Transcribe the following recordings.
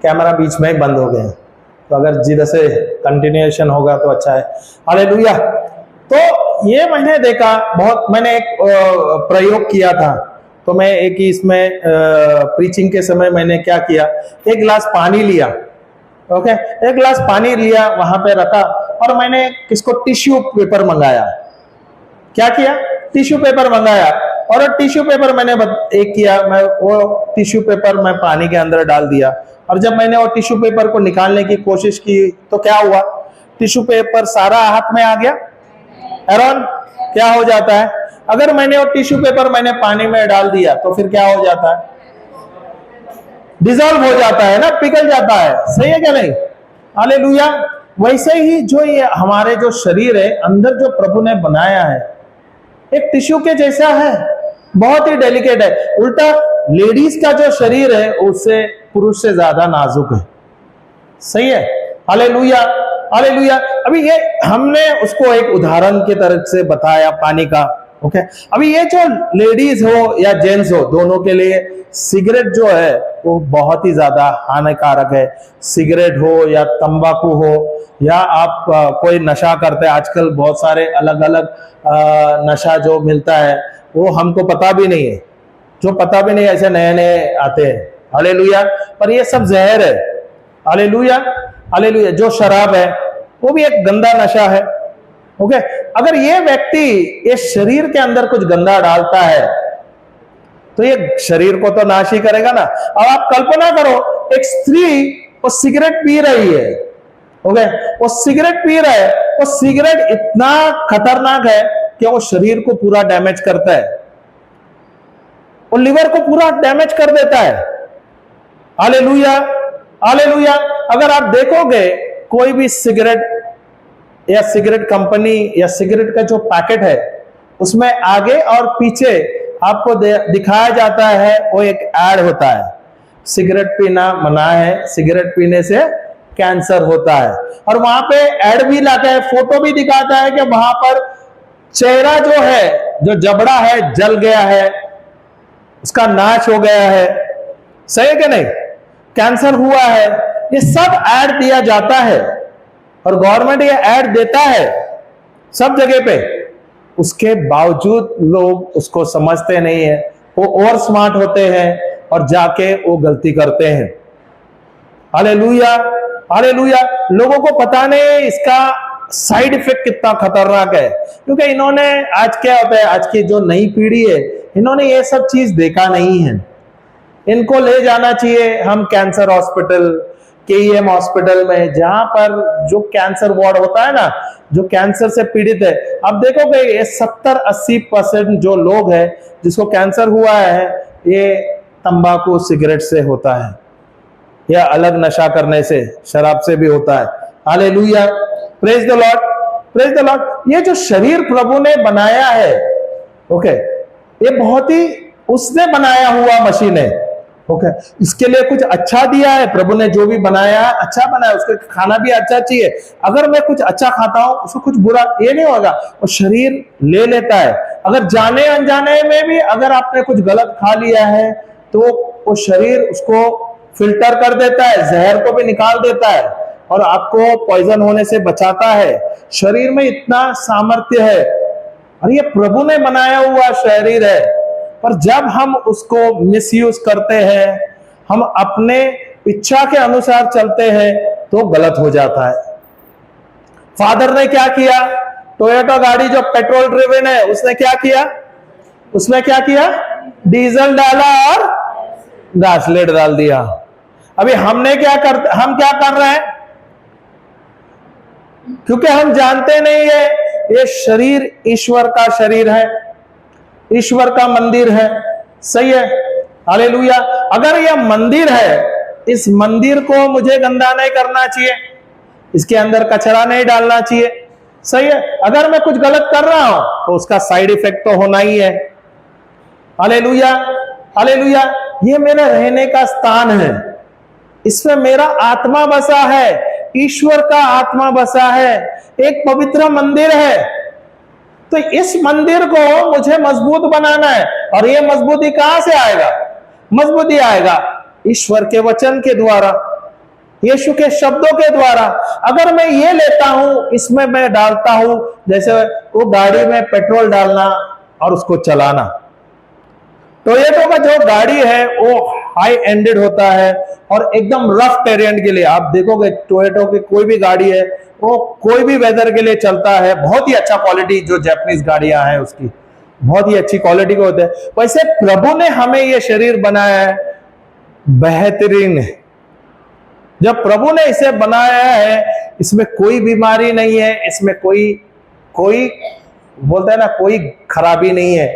Camera बीच में ही बंद हो गया, तो अगर जिधर से कंटिन्यूएशन होगा तो अच्छा है। हालेलुया। तो ये मैंने देखा, बहुत मैंने एक प्रयोग किया था, तो मैं एक ही इसमें प्रीचिंग के समय मैंने क्या किया, एक गिलास पानी लिया, ओके, एक गिलास पानी लिया, वहां पे रखा, और मैंने किसको टिश्यू पेपर मंगाया। क्या किया? टिश्यू पेपर मंगाया, और टिश्यू पेपर मैंने एक किया, मैं वो टिश्यू पेपर मैं पानी के अंदर डाल दिया, और जब मैंने वो टिश्यू पेपर को निकालने की कोशिश की तो क्या हुआ, टिश्यू पेपर सारा हाथ में आ गया। एरॉन, क्या हो जाता है अगर मैंने वो टिश्यू पेपर मैंने पानी में डाल दिया तो फिर क्या हो जाता है? डिजॉल्व हो जाता है ना, पिघल जाता है। सही है क्या नहीं? हालेलुया। वैसे ही जो ये हमारे जो शरीर है अंदर जो प्रभु ने बनाया है एक टिश्यू के जैसा है, बहुत ही डेलिकेट है। उल्टा लेडीज का जो शरीर है उससे पुरुष से ज्यादा नाजुक है। सही है। Hallelujah, hallelujah. अभी ये हमने उसको एक उदाहरण की तरह से बताया पानी का, ओके। अभी ये जो लेडीज हो या जेंट्स हो दोनों के लिए सिगरेट जो है वो बहुत ही ज्यादा हानिकारक है। सिगरेट हो या तंबाकू हो या आप कोई नशा करते हैं, आजकल बहुत सारे अलग अलग नशा जो मिलता है वो हमको पता भी नहीं है, जो पता भी नहीं ऐसे नए नए आते हैं। हालेलुया। पर ये सब जहर है। Hallelujah, hallelujah. जो शराब है वो भी एक गंदा नशा है, ओके। अगर ये व्यक्ति ये शरीर के अंदर कुछ गंदा डालता है तो ये शरीर को तो नाश ही करेगा ना। अब आप कल्पना करो, एक स्त्री वो सिगरेट पी रही है, ओके, वो सिगरेट पी रहा है, वो सिगरेट इतना खतरनाक है कि वो शरीर को पूरा डैमेज करता है, वो लिवर को पूरा डैमेज कर देता है। Hallelujah, hallelujah. अगर आप देखोगे कोई भी सिगरेट या सिगरेट कंपनी या सिगरेट का जो पैकेट है उसमें आगे और पीछे आपको दिखाया जाता है, वो एक ऐड होता है, सिगरेट पीना मना है, सिगरेट पीने से कैंसर होता है। और वहां पे ऐड भी लाता है, फोटो भी दिखाता है कि वहां पर चेहरा जो है, जो जबड़ा है जल गया है, उसका नाश हो गया है। सही है कि नहीं? कैंसर हुआ है। ये सब ऐड दिया जाता है और गवर्नमेंट ये ऐड देता है सब जगह पे, उसके बावजूद लोग उसको समझते नहीं है, वो ओवर स्मार्ट होते हैं और जाके वो गलती करते हैं। Hallelujah, hallelujah. लोगों को पता नहीं इसका साइड इफेक्ट कितना खतरनाक है, क्योंकि इन्होंने आज क्या होता है, आज की जो नई पीढ़ी है इन्होंने ये सब चीज देखा नहीं है। इनको ले जाना चाहिए हम कैंसर हॉस्पिटल, केईएम हॉस्पिटल में, जहां पर जो कैंसर वार्ड होता है ना, जो कैंसर से पीड़ित है। अब देखोगे ये 70-80% जो लोग हैं जिसको कैंसर हुआ है ये तंबाकू सिगरेट से होता है या अलग नशा करने से, शराब से भी होता है। Hallelujah, praise the Lord, praise the Lord. ये जो शरीर प्रभु ने बनाया है, ओके, ये बहुत ही उसने बनाया हुआ मशीन है, ओके। इसके लिए कुछ अच्छा दिया है प्रभु ने, जो भी बनाया है अच्छा बनाया, उसके खाना भी अच्छा चाहिए। अगर मैं कुछ अच्छा खाता हूं उसको कुछ बुरा ये नहीं होगा, वो शरीर ले लेता है। अगर जाने अनजाने में भी अगर आपने कुछ गलत खा लिया है तो वो शरीर उसको फिल्टर कर देता है, जहर को भी निकाल देता है और आपको पॉइजन होने से बचाता है। शरीर में इतना सामर्थ्य है और ये प्रभु ने बनाया हुआ शरीर है, पर जब हम उसको मिसयूज करते हैं, हम अपने इच्छा के अनुसार चलते हैं तो गलत हो जाता है। फादर ने क्या किया, टोयोटा गाड़ी जो पेट्रोल ड्रिवन है उसने क्या किया, उसमें क्या किया, डीजल डाला और गासलेट डाल दिया। अभी हम क्या कर रहे हैं, क्योंकि हम जानते नहीं है ये शरीर ईश्वर का शरीर है, ईश्वर का मंदिर है। सही है। हालेलुया। अगर यह मंदिर है, इस मंदिर को मुझे गंदा नहीं करना चाहिए, इसके अंदर कचरा नहीं डालना चाहिए। सही है। अगर मैं कुछ गलत कर रहा हूं तो उसका साइड इफेक्ट तो होना ही है। Hallelujah, hallelujah. ये मेरा रहने का स्थान है, इसमें मेरा आत्मा बसा है, ईश्वर का आत्मा बसा है, एक पवित्र मंदिर है। तो इस मंदिर को मुझे मजबूत बनाना है। और ये मजबूती कहां से आएगा? मजबूती आएगा ईश्वर के वचन के द्वारा, यीशु के शब्दों के द्वारा। अगर मैं ये लेता हूं, इसमें मैं डालता हूं, जैसे वो गाड़ी में पेट्रोल डालना और उसको चलाना। टोयोटो का जो गाड़ी है वो हाई एंडेड होता है और एकदम रफ टेरेन के लिए, आप देखोगे टोयोटो की कोई भी गाड़ी है वो कोई भी वेदर के लिए चलता है। बहुत ही अच्छा क्वालिटी जो जापानीज गाड़ियां हैं उसकी बहुत ही अच्छी क्वालिटी के होते हैं। वैसे प्रभु ने हमें ये शरीर बनाया है, बेहतरीन है। जब प्रभु ने इसे बनाया है, इसमें कोई बीमारी नहीं है, इसमें कोई बोलते हैं ना, कोई खराबी नहीं है,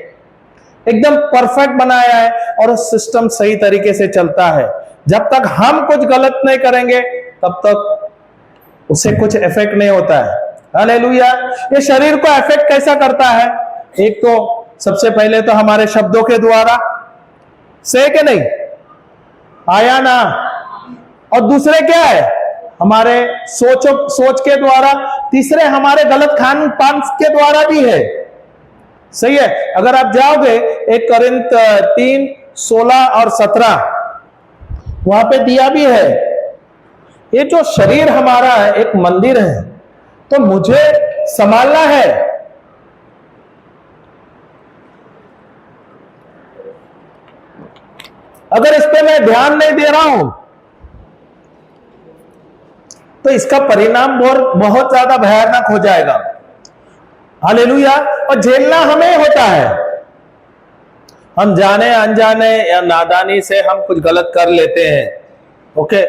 एकदम परफेक्ट बनाया है और वो सिस्टम सही तरीके से चलता है। जब तक हम कुछ गलत नहीं करेंगे तब तक उससे कुछ इफेक्ट नहीं होता है। हालेलुया। ये शरीर को इफेक्ट कैसा करता है? एक तो सबसे पहले तो हमारे शब्दों के द्वारा, से के नहीं आया ना, और दूसरे क्या है? हमारे सोच के द्वारा, तीसरे हमारे गलत खान पान के द्वारा भी है। सही है। अगर आप जाओगे 1 कोरिन्थ 3:16 और 17, वहां पे दिया भी है। ये जो शरीर हमारा है एक मंदिर है, तो मुझे संभालना है। अगर इस पे मैं ध्यान नहीं दे रहा हूं तो इसका परिणाम बहुत ज्यादा भयानक हो जाएगा। हालेलुया। और झेलना हमें होता है। हम जाने अनजाने या नादानी से हम कुछ गलत कर लेते हैं। ओके,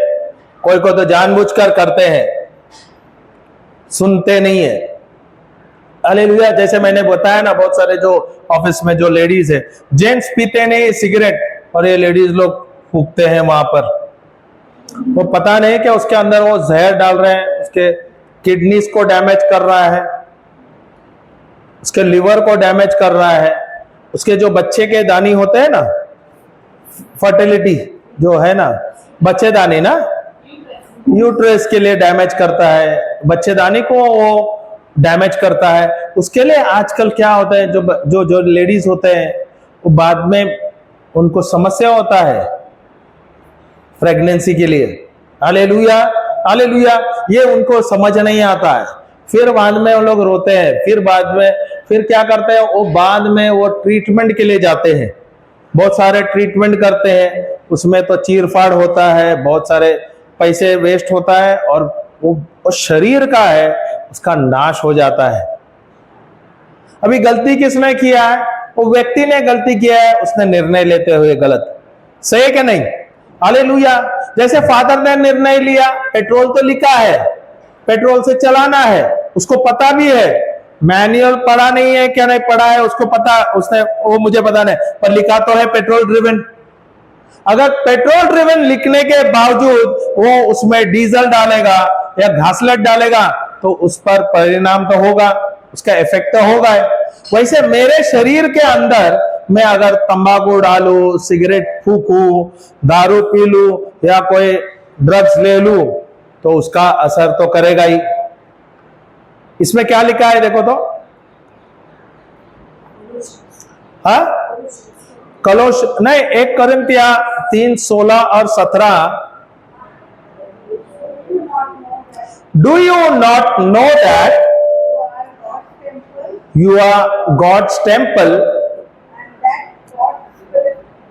कोई को तो जानबूझकर करते हैं, सुनते नहीं है। हालेलुया। जैसे मैंने बताया ना, बहुत सारे जो ऑफिस में जो लेडीज है, जेंट्स पीते नहीं सिगरेट और ये लेडीज लोग फूकते हैं वहां पर। वो पता नहीं कि उसके अंदर वो जहर डाल रहे हैं, उसके किडनीज को डैमेज कर रहा है, उसके लिवर को डैमेज कर रहा है, उसके जो बच्चे के दानी होते हैं ना, फर्टिलिटी जो है ना, बच्चेदानी ना, यूट्रस के लिए डैमेज करता है, बच्चेदानी को वो डैमेज करता है। उसके लिए आजकल क्या होता है, जो लेडीज होते हैं वो बाद में उनको समस्या होता है प्रेगनेंसी के लिए। Hallelujah, hallelujah. ये उनको समझ नहीं आता है, फिर बाद में वो लोग रोते हैं, फिर क्या करते हैं, वो बाद में वो ट्रीटमेंट के लिए जाते हैं, बहुत सारे ट्रीटमेंट करते हैं, उसमें तो चीरफाड़ होता है, बहुत सारे पैसे वेस्ट होता है और वो शरीर का है उसका नाश हो जाता है। अभी गलती किसने किया है? वो व्यक्ति ने गलती किया है, उसने निर्णय लेते हुए गलत। सही है कि नहीं? हालेलुया। जैसे फादर ने निर्णय लिया, पेट्रोल तो लिखा है, पेट्रोल से चलाना है, उसको पता भी है, मैनुअल पढ़ा नहीं है क्या नहीं पढ़ा है उसको पता, उसने वो मुझे पता नहीं, पर लिखा तो है पेट्रोल ड्रिवन। अगर पेट्रोल ड्रिवन लिखने के बावजूद वो उसमें डीजल डालेगा या घासलेट डालेगा तो उस पर परिणाम तो होगा, उसका इफेक्ट तो होगा। वैसे मेरे शरीर के अंदर मैं अगर तंबाकू डालू, सिगरेट फूकू, दारू पी लू या कोई ड्रग्स ले लू तो उसका असर तो करेगा ही। इसमें क्या लिखा है देखो तो, हाँ, कलोश नहीं, 1 कोरिन्थिया 3:16 और 17। Do you not know that you are God's temple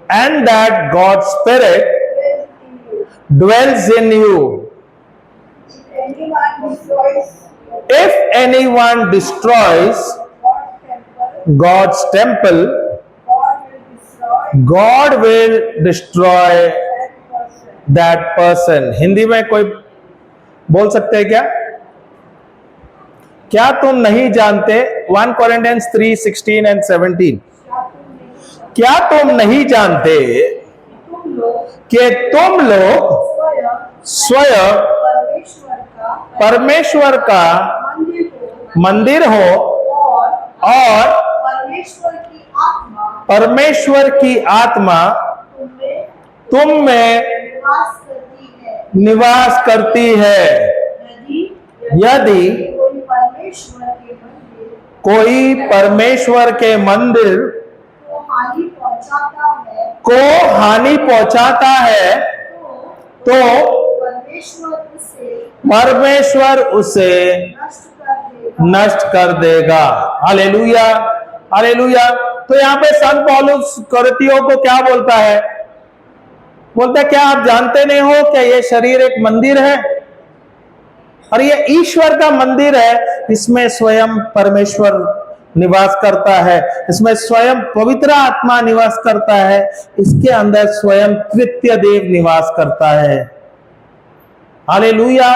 and that God's Spirit dwells in you? If anyone destroys God's temple, God will destroy that person. Hindi में कोई बोल सकते हैं क्या? क्या तुम नहीं जानते? 1 Corinthians 3:16 and 17। क्या तुम नहीं जानते कि तुम लोग स्वयं परमेश्वर का मंदिर हो और परमेश्वर की आत्मा तुम में निवास करती है? यदि कोई परमेश्वर के मंदिर को हानि पहुंचाता है तो परमेश्वर उसे नष्ट कर देगा। Hallelujah, hallelujah. तो यहाँ पे संत पौलुस कोरिन्थियों को क्या बोलता है? बोलता है क्या आप जानते नहीं हो क्या ये शरीर एक मंदिर है और ये ईश्वर का मंदिर है, इसमें स्वयं परमेश्वर निवास करता है, इसमें स्वयं पवित्र आत्मा निवास करता है, इसके अंदर स्वयं कृत्य देव निवास करता है। हालेलुया।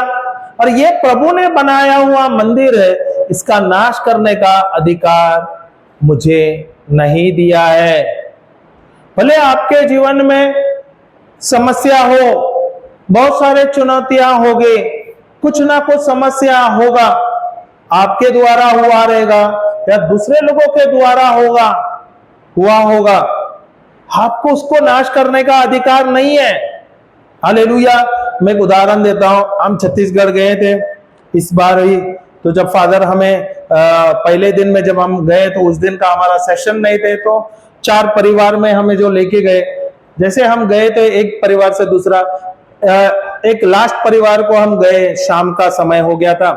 और ये प्रभु ने बनाया हुआ मंदिर है, इसका नाश करने का अधिकार मुझे नहीं दिया है। भले आपके जीवन में समस्या हो, बहुत सारे चुनौतियां होगी, कुछ ना कुछ समस्या होगा, आपके द्वारा हुआ रहेगा या दूसरे लोगों के द्वारा हुआ होगा, आपको उसको नाश करने का अधिकार नहीं है। हालेलुया। मैं एक उदाहरण देता हूं। हम छत्तीसगढ़ गए थे इस बार ही, तो जब फादर हमें पहले दिन में जब हम गए तो उस दिन का हमारा सेशन नहीं थे, तो 4 परिवार में हमें जो लेके गए, जैसे हम गए थे एक परिवार से दूसरा, एक लास्ट परिवार को हम गए, शाम का समय हो गया था।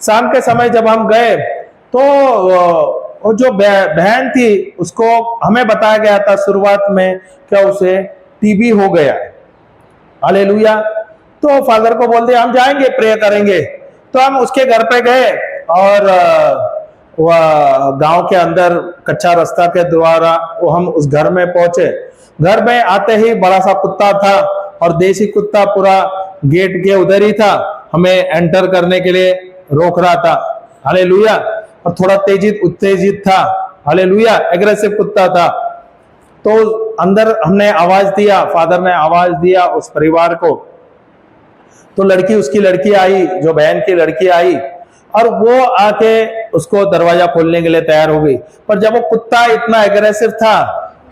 शाम के समय जब हम गए तो वो जो बहन थी उसको हमें बताया गया था शुरुआत में क्या उसे टीबी हो गया। हालेलुया। तो फादर को बोलते हम जाएंगे, प्रेयर करेंगे। तो हम उसके घर पे गए और वह गांव के अंदर कच्चा रास्ता के द्वारा वो हम उस घर में पहुंचे। घर में आते ही बड़ा सा कुत्ता था और देसी कुत्ता पूरा गेट के उधर ही था, हमें एंटर करने के लिए रोक रहा था। हालेलुया। और थोड़ा उत्तेजित था। हालेलुया। एग्रेसिव कुत्ता था। तो अंदर हमने आवाज दिया, फादर ने आवाज दिया उस परिवार को, तो उसकी लड़की आई, जो बहन की लड़की आई और वो आके उसको दरवाजा खोलने के लिए तैयार हो गई। पर जब वो कुत्ता इतना एग्रेसिव था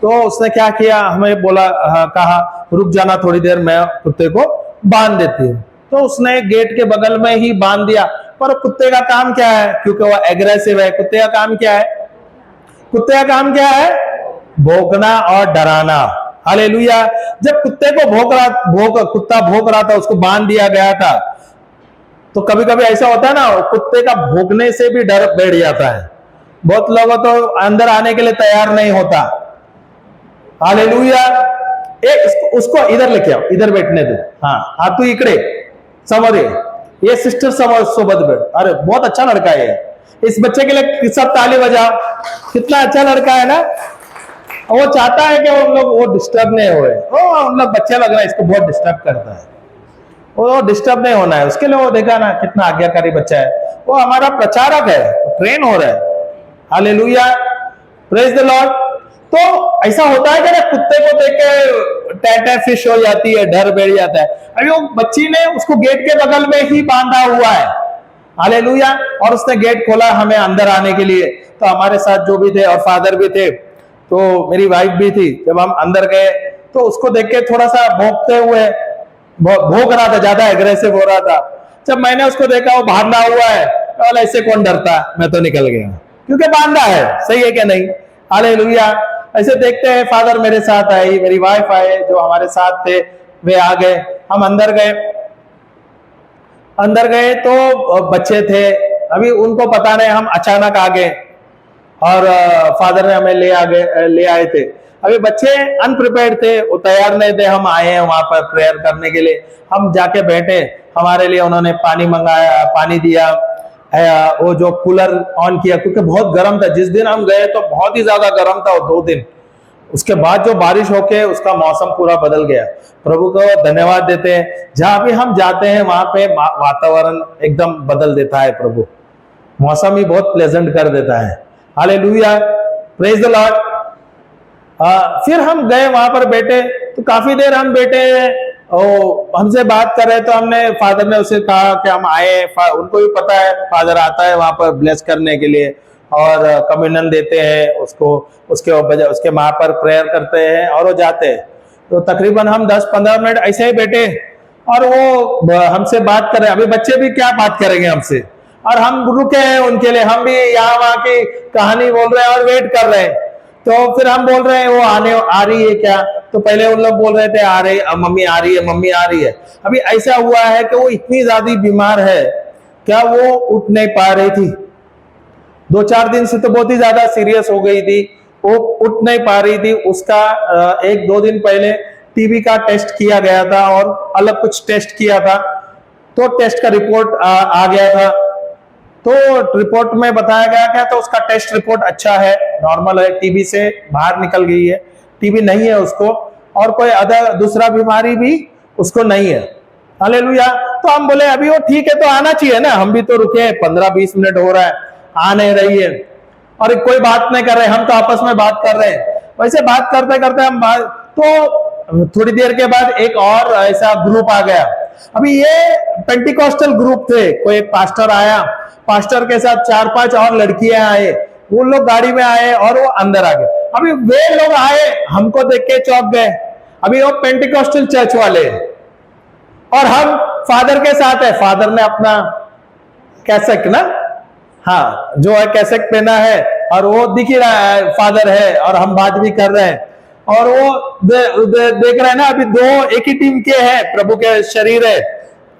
तो उसने क्या किया, हमें बोला, कहा रुक जाना थोड़ी देर, मैं कुत्ते को बांध देती हूँ। तो उसने गेट के बगल में ही बांध दिया। पर कुत्ते का काम क्या है, क्योंकि वो एग्रेसिव है, कुत्ते का काम क्या है? कुत्ते का काम क्या है? भौंकना और डराना। हालेलुया। जब कुत्ते को कुत्ता भौंक रहा था, उसको बांध दिया गया था, तो कभी कभी ऐसा होता है ना, कुत्ते का भौंकने से भी डर बैठ जाता है। बहुत लोग तो अंदर आने के लिए तैयार नहीं होता। हालेलुया। उसको इधर लेके आओ, इधर बैठने दो। हाँ, तू इकडे समोर ये सिस्टर समोर सोबत बैठ। अरे बहुत अच्छा लड़का है, इस बच्चे के लिए सब ताली बजाओ, कितना अच्छा लड़का है ना। वो चाहता है कि वो डिस्टर्ब नहीं होए। उन लोग बच्चा लग रहा है, इसको बहुत डिस्टर्ब करता है, वो डिस्टर्ब नहीं होना है उसके लिए। वो देखा ना कितना आज्ञाकारी बच्चा है, वो हमारा प्रचारक है, ट्रेन हो रहा है। हालेलुया। Praise the Lord. तो ऐसा होता है कि ना, कुत्ते को देख के टैटा फिश हो जाती है, डर बैठ जाता है। अभी वो बच्ची ने उसको गेट के बगल में ही बांधा हुआ है। हालेलुया। और उसने गेट खोला हमें अंदर आने के लिए। तो हमारे साथ जो भी थे और फादर भी थे, तो मेरी वाइफ भी थी। जब हम अंदर गए तो उसको देख के थोड़ा सा भौंकते हुए भौंक रहा था, ज्यादा एग्रेसिव हो रहा था। जब मैंने उसको देखा वो बांधा हुआ है, तो ऐसे कौन डरता है, मैं तो निकल गया क्योंकि बांधा है। सही है क्या नहीं? हालेलुया। ऐसे देखते हैं फादर मेरे साथ आए, मेरी वाइफ आए, जो हमारे साथ थे वे आ गए। हम अंदर गए तो बच्चे थे, अभी उनको पता नहीं, हम अचानक आ गए और फादर ने हमें ले आए थे। अभी बच्चे अनप्रिपेयर्ड थे, वो तैयार नहीं थे। हम आए हैं वहां पर प्रेयर करने के लिए। हम जाके बैठे, हमारे लिए उन्होंने पानी मंगाया, पानी दिया, वो जो कूलर ऑन किया क्योंकि बहुत गर्म था। जिस दिन हम गए तो बहुत ही ज्यादा गर्म था, वो 2 दिन। उसके बाद जो बारिश होके उसका मौसम पूरा बदल गया। प्रभु को धन्यवाद देते हैं, जहां भी हम जाते हैं वहां पे वातावरण एकदम बदल देता है प्रभु, मौसम ही बहुत प्लेजेंट कर देता है। हालेलुया। Praise the Lord. फिर हम गए वहां पर बैठे, तो काफी देर हम बैठे, हमसे बात कर रहे, तो हमने फादर ने उसे कहा कि हम आए। उनको भी पता है फादर आता है वहां पर ब्लेस करने के लिए और कम्युनियन देते हैं उसको, उसके वहां पर प्रेयर करते हैं और वो जाते हैं। तो तकरीबन हम 10-15 मिनट ऐसे ही बैठे और वो हमसे बात कर रहे हैं। अभी बच्चे भी क्या बात करेंगे हमसे, और हम रुके हैं उनके लिए, हम भी यहाँ वहां की कहानी बोल रहे हैं और वेट कर रहे हैं। तो फिर हम बोल रहे हैं वो आ रही है क्या, तो पहले उन लोग बोल रहे थे आ रहे, अब मम्मी आ रही है, मम्मी आ रही है। अभी ऐसा हुआ है कि वो इतनी ज्यादा बीमार है, क्या वो उठ नहीं पा रही थी। 2-4 दिन से तो बहुत ही ज्यादा सीरियस हो गई थी, वो उठ नहीं पा रही थी। उसका 1-2 दिन पहले टीबी का टेस्ट किया गया था और अलग कुछ टेस्ट किया था, तो टेस्ट का रिपोर्ट आ गया था। तो रिपोर्ट में बताया गया क्या, तो उसका टेस्ट रिपोर्ट अच्छा है, नॉर्मल है, टीबी से बाहर निकल गई है, टीबी नहीं है उसको, और कोई अदर दूसरा बीमारी भी उसको नहीं है। हालेलुया। तो हम बोले अभी वो ठीक है तो आना चाहिए ना, हम भी तो रुके, 15-20 मिनट हो रहा है, आ नहीं रही है और कोई बात नहीं कर रहे, हम तो आपस में बात कर रहे हैं। वैसे बात करते करते हम तो थोड़ी देर के बाद एक और ऐसा ग्रुप आ गया। अभी ये पेंटिकॉस्टल ग्रुप थे, कोई एक पास्टर आया, पास्टर के साथ 4-5 और लड़कियां आए, वो लोग गाड़ी में आए और वो अंदर आ गए। अभी वे लोग आए, हमको देख के चौंक गए। अभी वो पेंटिकॉस्टल चर्च वाले और हम फादर के साथ है, फादर ने अपना कैसेट ना, हाँ जो है कैसेट पहना है और वो दिख ही रहा है फादर है, और हम बात भी कर रहे हैं और वो देख रहे हैं ना, अभी दो एक ही टीम के हैं, प्रभु के शरीर है।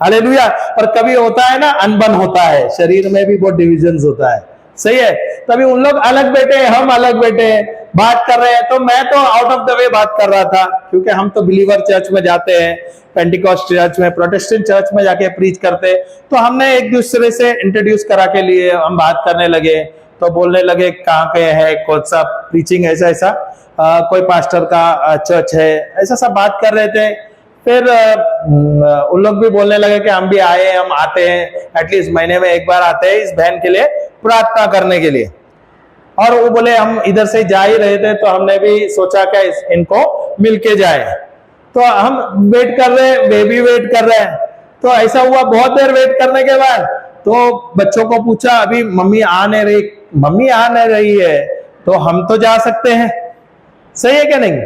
हालेलुया। पर कभी होता है ना अनबन होता है, शरीर में भी बहुत डिविजन्स होता है, सही है। तभी उन लोग अलग बैठे, हम अलग बैठे, बात कर रहे हैं। तो मैं तो आउट ऑफ द वे बात कर रहा था, क्योंकि हम तो बिलीवर चर्च में जाते हैं, पेंटिकॉस्ट चर्च में, प्रोटेस्टेंट चर्च में जाके प्रीच करते, तो हमने एक दूसरे से इंट्रोड्यूस करा के लिए हम बात करने लगे। तो बोलने लगे कहाँ के है, कौन सा प्रीचिंग, ऐसा ऐसा कोई पास्टर का चर्च है, ऐसा सब बात कर रहे थे। फिर उन लोग भी बोलने लगे कि हम भी आए, हम आते हैं, एटलीस्ट महीने में एक बार आते हैं इस बहन के लिए प्रार्थना करने के लिए। और वो बोले हम इधर से जा ही रहे थे, तो हमने भी सोचा कि इनको मिलके जाए। तो हम वेट कर रहे, वे भी वेट कर रहे हैं। तो ऐसा हुआ, बहुत देर वेट करने के बाद तो बच्चों को पूछा, अभी मम्मी आ नहीं रही है, तो हम तो जा सकते हैं, सही है क्या नहीं।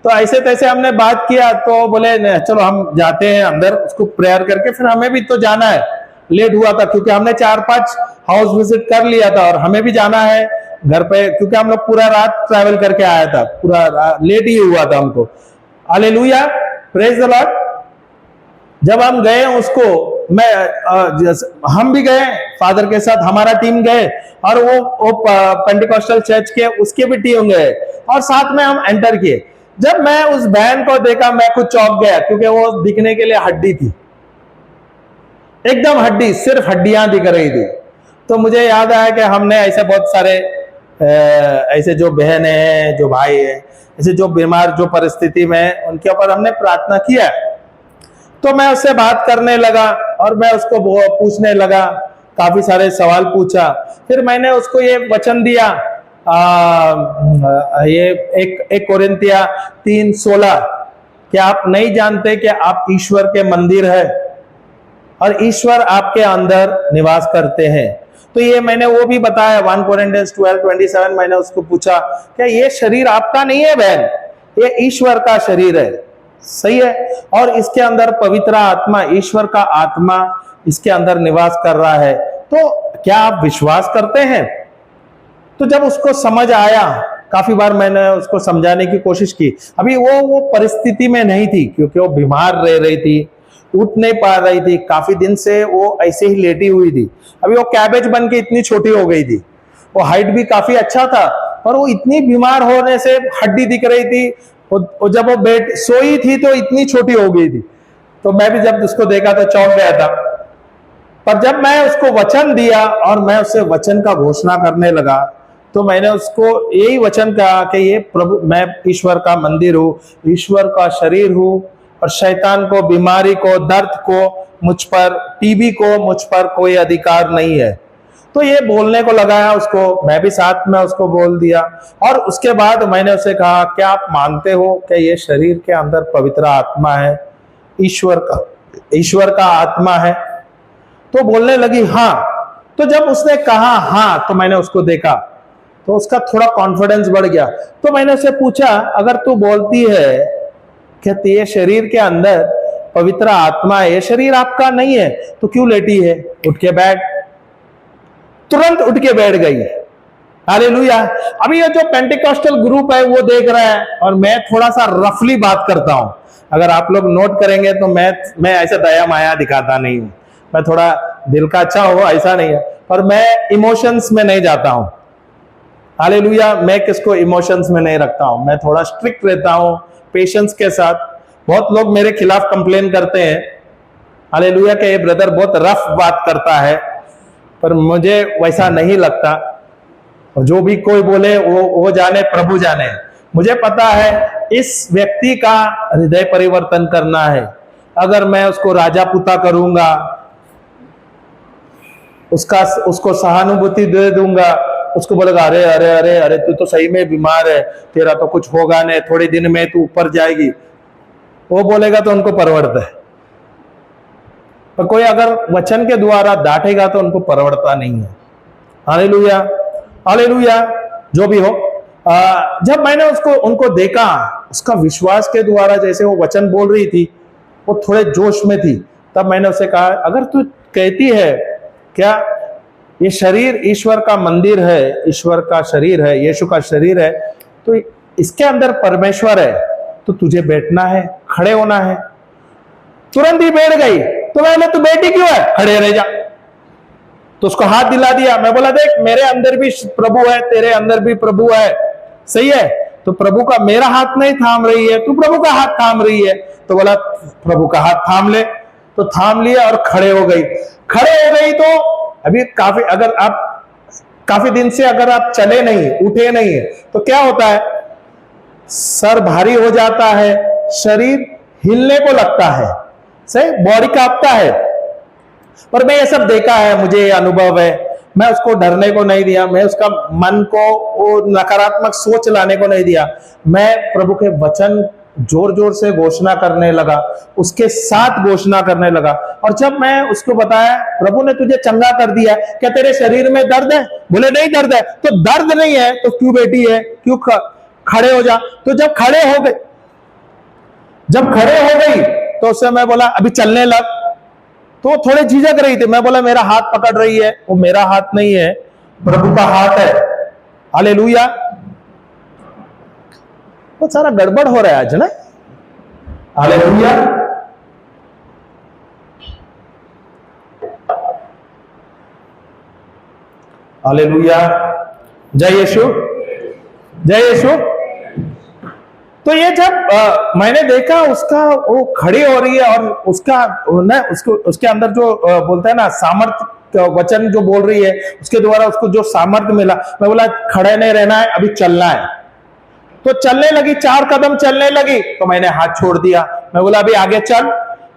तो ऐसे तैसे हमने बात किया, तो बोले चलो हम जाते हैं अंदर, उसको प्रेयर करके फिर हमें भी तो जाना है। लेट हुआ था क्योंकि हमने 4-5 हाउस विजिट कर लिया था और हमें भी जाना है घर पे, क्योंकि हम लोग पूरा रात ट्रैवल करके आया था, पूरा लेट ही हुआ था हमको। Hallelujah, praise the Lord. जब हम गए उसको, हम भी गए फादर के साथ, हमारा टीम गए और वो पेंटिकॉस्टल चर्च के उसके भी टीम गए और साथ में हम एंटर किए। जब मैं उस बहन को देखा, मैं खुद चौंक गया, क्योंकि वो दिखने के लिए हड्डी थी, एकदम हड्डी, सिर्फ हड्डियां दिख रही थी। तो मुझे याद आया कि हमने ऐसे बहुत सारे ऐसे जो बहन है, जो भाई है, ऐसे जो बीमार, जो परिस्थिति में, उनके ऊपर हमने प्रार्थना किया। तो मैं उससे बात करने लगा और मैं उसको पूछने लगा, काफी सारे सवाल पूछा। फिर मैंने उसको ये वचन दिया, ये एक कोरिन्थिया 3:16, कि आप नहीं जानते कि आप ईश्वर के मंदिर है और ईश्वर आपके अंदर निवास करते हैं। तो ये मैंने वो भी बताया, 1 Corinthians 12:27, मैंने उसको पूछा क्या ये शरीर आपका नहीं है बहन, ये ईश्वर का शरीर है, सही है, और इसके अंदर पवित्र आत्मा, ईश्वर का आत्मा इसके अंदर निवास कर रहा है, तो क्या आप विश्वास करते हैं। तो जब उसको समझ आया, काफी बार मैंने उसको समझाने की कोशिश की। अभी वो परिस्थिति में नहीं थी, क्योंकि वो बीमार रह रही थी, उठ नहीं पा रही थी, काफी दिन से वो ऐसे ही लेटी हुई थी। अभी वो कैबेज बन के इतनी छोटी हो गई थी, वो हाइट भी काफी अच्छा था, पर वो इतनी बीमार होने से हड्डी दिख रही थी। वो जब वो बेड सोई थी तो इतनी छोटी हो गई थी। तो मैं भी जब उसको देखा तो चौंक गया था। पर जब मैं उसको वचन दिया और मैं उससे वचन का घोषणा करने लगा, तो मैंने उसको यही वचन कहा कि ये प्रभु, मैं ईश्वर का मंदिर हूँ, ईश्वर का शरीर हूँ, और शैतान को, बीमारी को, दर्द को मुझ पर, टीबी को मुझ पर कोई अधिकार नहीं है। तो ये बोलने को लगाया उसको, मैं भी साथ में उसको बोल दिया। और उसके बाद मैंने उसे कहा, क्या आप मानते हो कि ये शरीर के अंदर पवित्र आत्मा है, ईश्वर का आत्मा है। तो बोलने लगी हाँ। तो जब उसने कहा हाँ, तो मैंने उसको देखा, तो उसका थोड़ा कॉन्फिडेंस बढ़ गया। तो मैंने उसे पूछा, अगर तू बोलती है कि ये शरीर के अंदर पवित्र आत्मा है, ये शरीर आपका नहीं है, तो क्यों लेटी है, उठ के बैठ। तुरंत उठ के बैठ गई। हालेलुया। अभी ये जो पेंटिकॉस्टल ग्रुप है वो देख रहा है और मैं थोड़ा सा रफली बात करता हूं। अगर आप लोग नोट करेंगे तो मैं ऐसा दया माया दिखाता नहीं हूं। मैं थोड़ा दिल का अच्छा हो ऐसा नहीं है, पर मैं इमोशंस में नहीं जाता हूं। हालेलुया। मैं किसको इमोशंस में नहीं रखता हूं, मैं थोड़ा स्ट्रिक्ट रहता हूं पेशेंस के साथ। बहुत लोग मेरे खिलाफ कंप्लेन करते हैं, हालेलुया, कि ये ब्रदर बहुत रफ बात करता है, पर मुझे वैसा नहीं लगता। जो भी कोई बोले वो जाने, प्रभु जाने। मुझे पता है इस व्यक्ति का हृदय परिवर्तन करना है। अगर मैं उसको राजा पुता करूंगा, उसको सहानुभूति दे दूंगा, उसको बोलेगा अरे अरे अरे अरे तू तो सही में बीमार है, तेरा तो कुछ होगा नहीं, थोड़े दिन में तू ऊपर जाएगी, वो बोलेगा तो उनको परवड़ता है। पर कोई अगर वचन के द्वारा डांटेगा तो उनको परवड़ता नहीं है। Hallelujah, hallelujah. जो भी हो, जब मैंने उनको देखा, उसका विश्वास के द्वारा जैसे वो वचन बोल रही थी, वो थोड़े जोश में थी, तब मैंने उसे कहा अगर तू कहती है क्या ये शरीर ईश्वर का मंदिर है, ईश्वर का शरीर है, यीशु का शरीर है, तो इसके अंदर परमेश्वर है, तो तुझे बैठना है, खड़े होना है। तुरंत ही बैठ गई। तो मैंने तू बैठी क्यों है, खड़े रह जा। तो उसको हाथ दिला दिया। मैं बोला देख मेरे अंदर भी प्रभु है, तेरे अंदर भी प्रभु है, सही है। तो प्रभु का मेरा हाथ नहीं थाम रही है, तू प्रभु का हाथ थाम रही है। तो बोला प्रभु का हाथ थाम ले। तो थाम लिया और खड़े हो गई। खड़े हो गई तो अभी काफी दिन से अगर आप चले नहीं, उठे नहीं, तो क्या होता है, सर भारी हो जाता है, शरीर हिलने को लगता है, सही, बॉडी कांपता है। पर मैं ये सब देखा है, मुझे ये अनुभव है। मैं उसको डरने को नहीं दिया, मैं उसका मन को वो नकारात्मक सोच लाने को नहीं दिया। मैं प्रभु के वचन जोर जोर से घोषणा करने लगा, उसके साथ घोषणा करने लगा। और जब मैं उसको बताया प्रभु ने तुझे चंगा कर दिया, क्या तेरे शरीर में दर्द है? बोले नहीं दर्द है। तो दर्द नहीं है तो क्यों बैठी है, क्यों खड़े हो जा। तो जब खड़े हो गई तो उससे मैं बोला अभी चलने लग। तो थोड़े झिझक रही थी। मैं बोला मेरा हाथ पकड़ रही है, वो मेरा हाथ नहीं है, प्रभु का हाथ है। हालेलुया। बहुत सारा गड़बड़ हो रहा है आज ना। हालेलुया। हालेलुया। जय यीशु, जय यीशु। तो ये जब मैंने देखा उसका वो खड़ी हो रही है और उसके अंदर जो बोलते हैं ना सामर्थ्य, वचन जो बोल रही है उसके द्वारा उसको जो सामर्थ्य मिला। मैं बोला खड़े नहीं रहना है, अभी चलना है। तो चलने लगी, 4 कदम चलने लगी। तो मैंने हाथ छोड़ दिया। मैं बोला अभी आगे चल।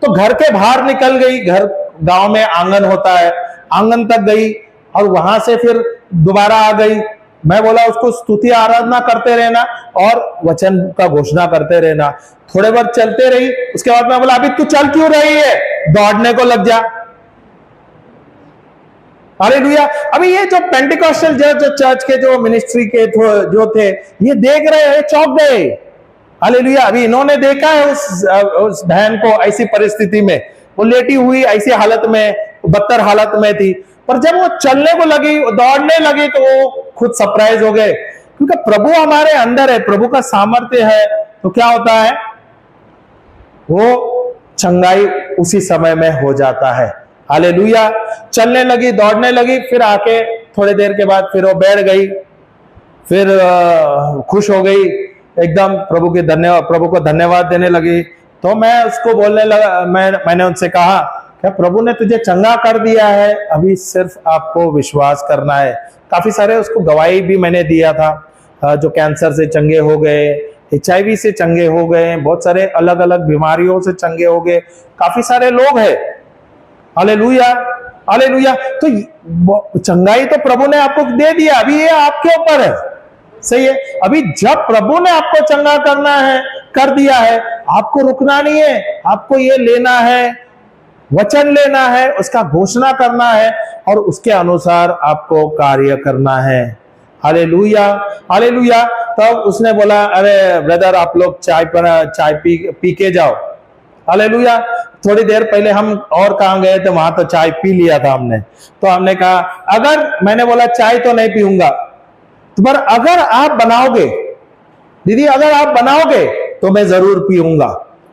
तो घर के बाहर निकल गई। घर, गांव में आंगन होता है, आंगन तक गई और वहां से फिर दोबारा आ गई। मैं बोला उसको स्तुति आराधना करते रहना और वचन का घोषणा करते रहना। थोड़े बार चलते रही। उसके बाद मैं बोला अभी तू चल क्यों रही है, दौड़ने को लग जा। हालेलुया। अभी ये जो पेंटिकॉस्टल जो चर्च के जो मिनिस्ट्री के जो थे, ये देख रहे हैं, चौंक गए। हालेलुया। अभी इन्होंने देखा है उस बहन को ऐसी परिस्थिति में, वो लेटी हुई ऐसी हालत में, बदतर हालत में थी। पर जब वो चलने को लगी, दौड़ने लगी, तो वो खुद सरप्राइज हो गए, क्योंकि प्रभु हमारे अंदर है, प्रभु का सामर्थ्य है। तो क्या होता है, वो चंगाई उसी समय में हो जाता है। हालेलुया। चलने लगी, दौड़ने लगी, फिर आके थोड़ी देर के बाद फिर वो बैठ गई, फिर खुश हो गई एकदम, प्रभु को धन्यवाद देने लगी। तो मैं उसको बोलने लगा, मैंने उनसे कहा क्या प्रभु ने तुझे चंगा कर दिया है, अभी सिर्फ आपको विश्वास करना है। काफी सारे उसको गवाही भी मैंने दिया था, जो कैंसर से चंगे हो गए, HIV से चंगे हो गए, बहुत सारे अलग अलग बीमारियों से चंगे हो गए, काफी सारे लोग हैं। Hallelujah, hallelujah. तो चंगाई तो प्रभु ने आपको दे दिया, अभी ये आपके ऊपर है, सही है। अभी जब प्रभु ने आपको चंगा करना है, कर दिया है, आपको रुकना नहीं है, आपको ये लेना है, वचन लेना है, उसका घोषणा करना है और उसके अनुसार आपको कार्य करना है। Hallelujah, hallelujah. तब उसने बोला अरे ब्रदर आप लोग चाय पी के जाओ। हालेलुया। थोड़ी देर पहले हम और कहां गए थे, वहां तो चाय पी लिया था हमने। तो हमने कहा, अगर मैंने बोला चाय तो नहीं पीऊंगा, तो पर अगर आप बनाओगे दीदी, अगर आप बनाओगे तो मैं जरूर पीऊंगा।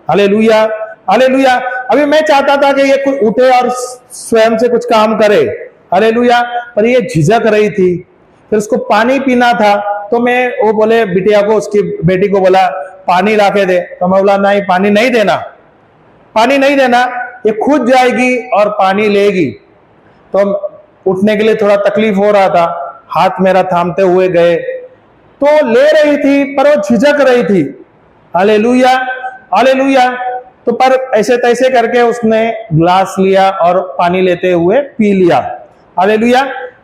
Hallelujah, hallelujah. अभी मैं चाहता था कि ये कुछ उठे और स्वयं से कुछ काम करे, हालेलुया, पर ये झिझक रही थी। फिर उसको पानी पीना था, तो मैं वो बोले बिटिया को, उसकी बेटी को बोला पानी ला के दे, तो मैं बोला नहीं, पानी नहीं देना, पानी नहीं देना, ये खुद जाएगी और पानी लेगी। तो उठने के लिए थोड़ा तकलीफ हो रहा था, हाथ मेरा थामते हुए गए, तो ले रही थी पर वो झिझक रही थी। Hallelujah, hallelujah. तो पर ऐसे तैसे करके उसने ग्लास लिया और पानी लेते हुए पी लिया। हालेलुया।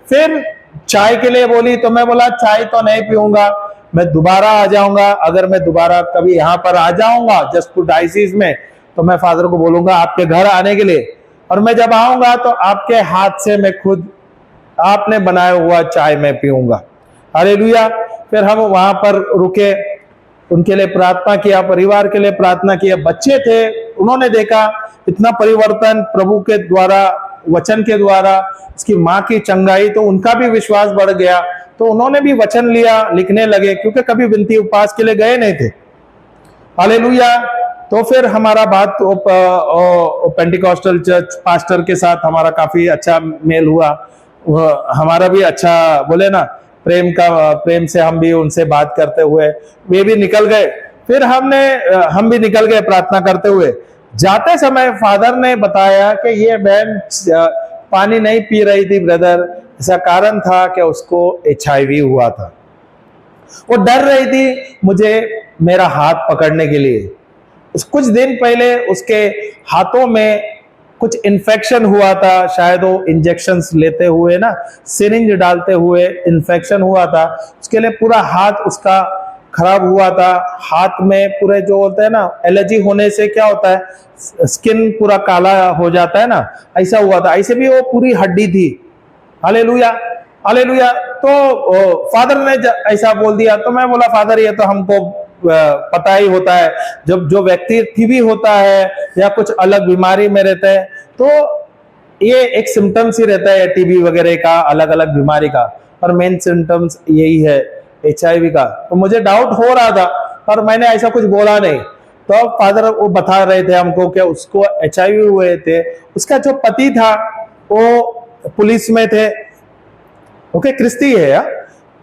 फिर चाय के लिए बोली, तो मैं बोला चाय तो नहीं पीऊंगा, मैं दोबारा आ जाऊंगा। अगर मैं दोबारा कभी यहां पर आ जाऊंगा जसपुर डायसिस में, तो मैं फादर को बोलूंगा आपके घर आने के लिए, और मैं जब आऊंगा तो आपके हाथ से मैं खुद आपने बनाया हुआ चाय मैं पीऊंगा। हालेलुया। फिर हम वहां पर रुके, उनके लिए प्रार्थना किया, परिवार के लिए प्रार्थना किया। बच्चे थे, उन्होंने देखा इतना परिवर्तन प्रभु के द्वारा, वचन के द्वारा, उसकी माँ की चंगाई, तो उनका भी विश्वास बढ़ गया। तो उन्होंने भी वचन लिया, लिखने लगे, क्योंकि कभी विनती उपवास के लिए गए नहीं थे। हालेलुया। तो फिर हमारा बात पेंटिकॉस्टल चर्च पास्टर के साथ हमारा काफी अच्छा मेल हुआ। हमारा भी अच्छा बोले ना प्रेम से हम भी उनसे बात करते हुए, वे भी निकल गए। फिर हम भी निकल गए प्रार्थना करते हुए। जाते समय फादर ने बताया कि ये बहन पानी नहीं पी रही थी ब्रदर, इसका कारण था कि उसको HIV हुआ था। वो डर रही थी मुझे मेरा हाथ पकड़ने के लिए। कुछ दिन पहले उसके हाथों में कुछ इन्फेक्शन हुआ था, शायद वो इंजेक्शंस लेते हुए ना, सिरिंज डालते हुए इन्फेक्शन हुआ था, उसके लिए पूरा हाथ उसका खराब हुआ था। हाथ में पूरे जो होते हैं ना, एलर्जी होने से क्या होता है, स्किन पूरा काला हो जाता है ना, ऐसा हुआ था। ऐसे भी वो पूरी हड्डी थी। Hallelujah, hallelujah. तो फादर ने ऐसा बोल दिया, तो मैं बोला फादर ये तो हमको पता ही होता है, जब जो व्यक्ति टीबी होता है या कुछ अलग बीमारी में रहता है, तो ये एक सिम्टम्स ही रहता है टीबी वगैरह का, अलग अलग बीमारी का, और मेन सिम्टम्स यही है HIV का। तो मुझे डाउट हो रहा था, पर मैंने ऐसा कुछ बोला नहीं। तो फादर वो बता रहे थे हमको कि उसको HIV हुए थे। उसका जो पति था वो पुलिस में थे, ओके, क्रिस्ती है या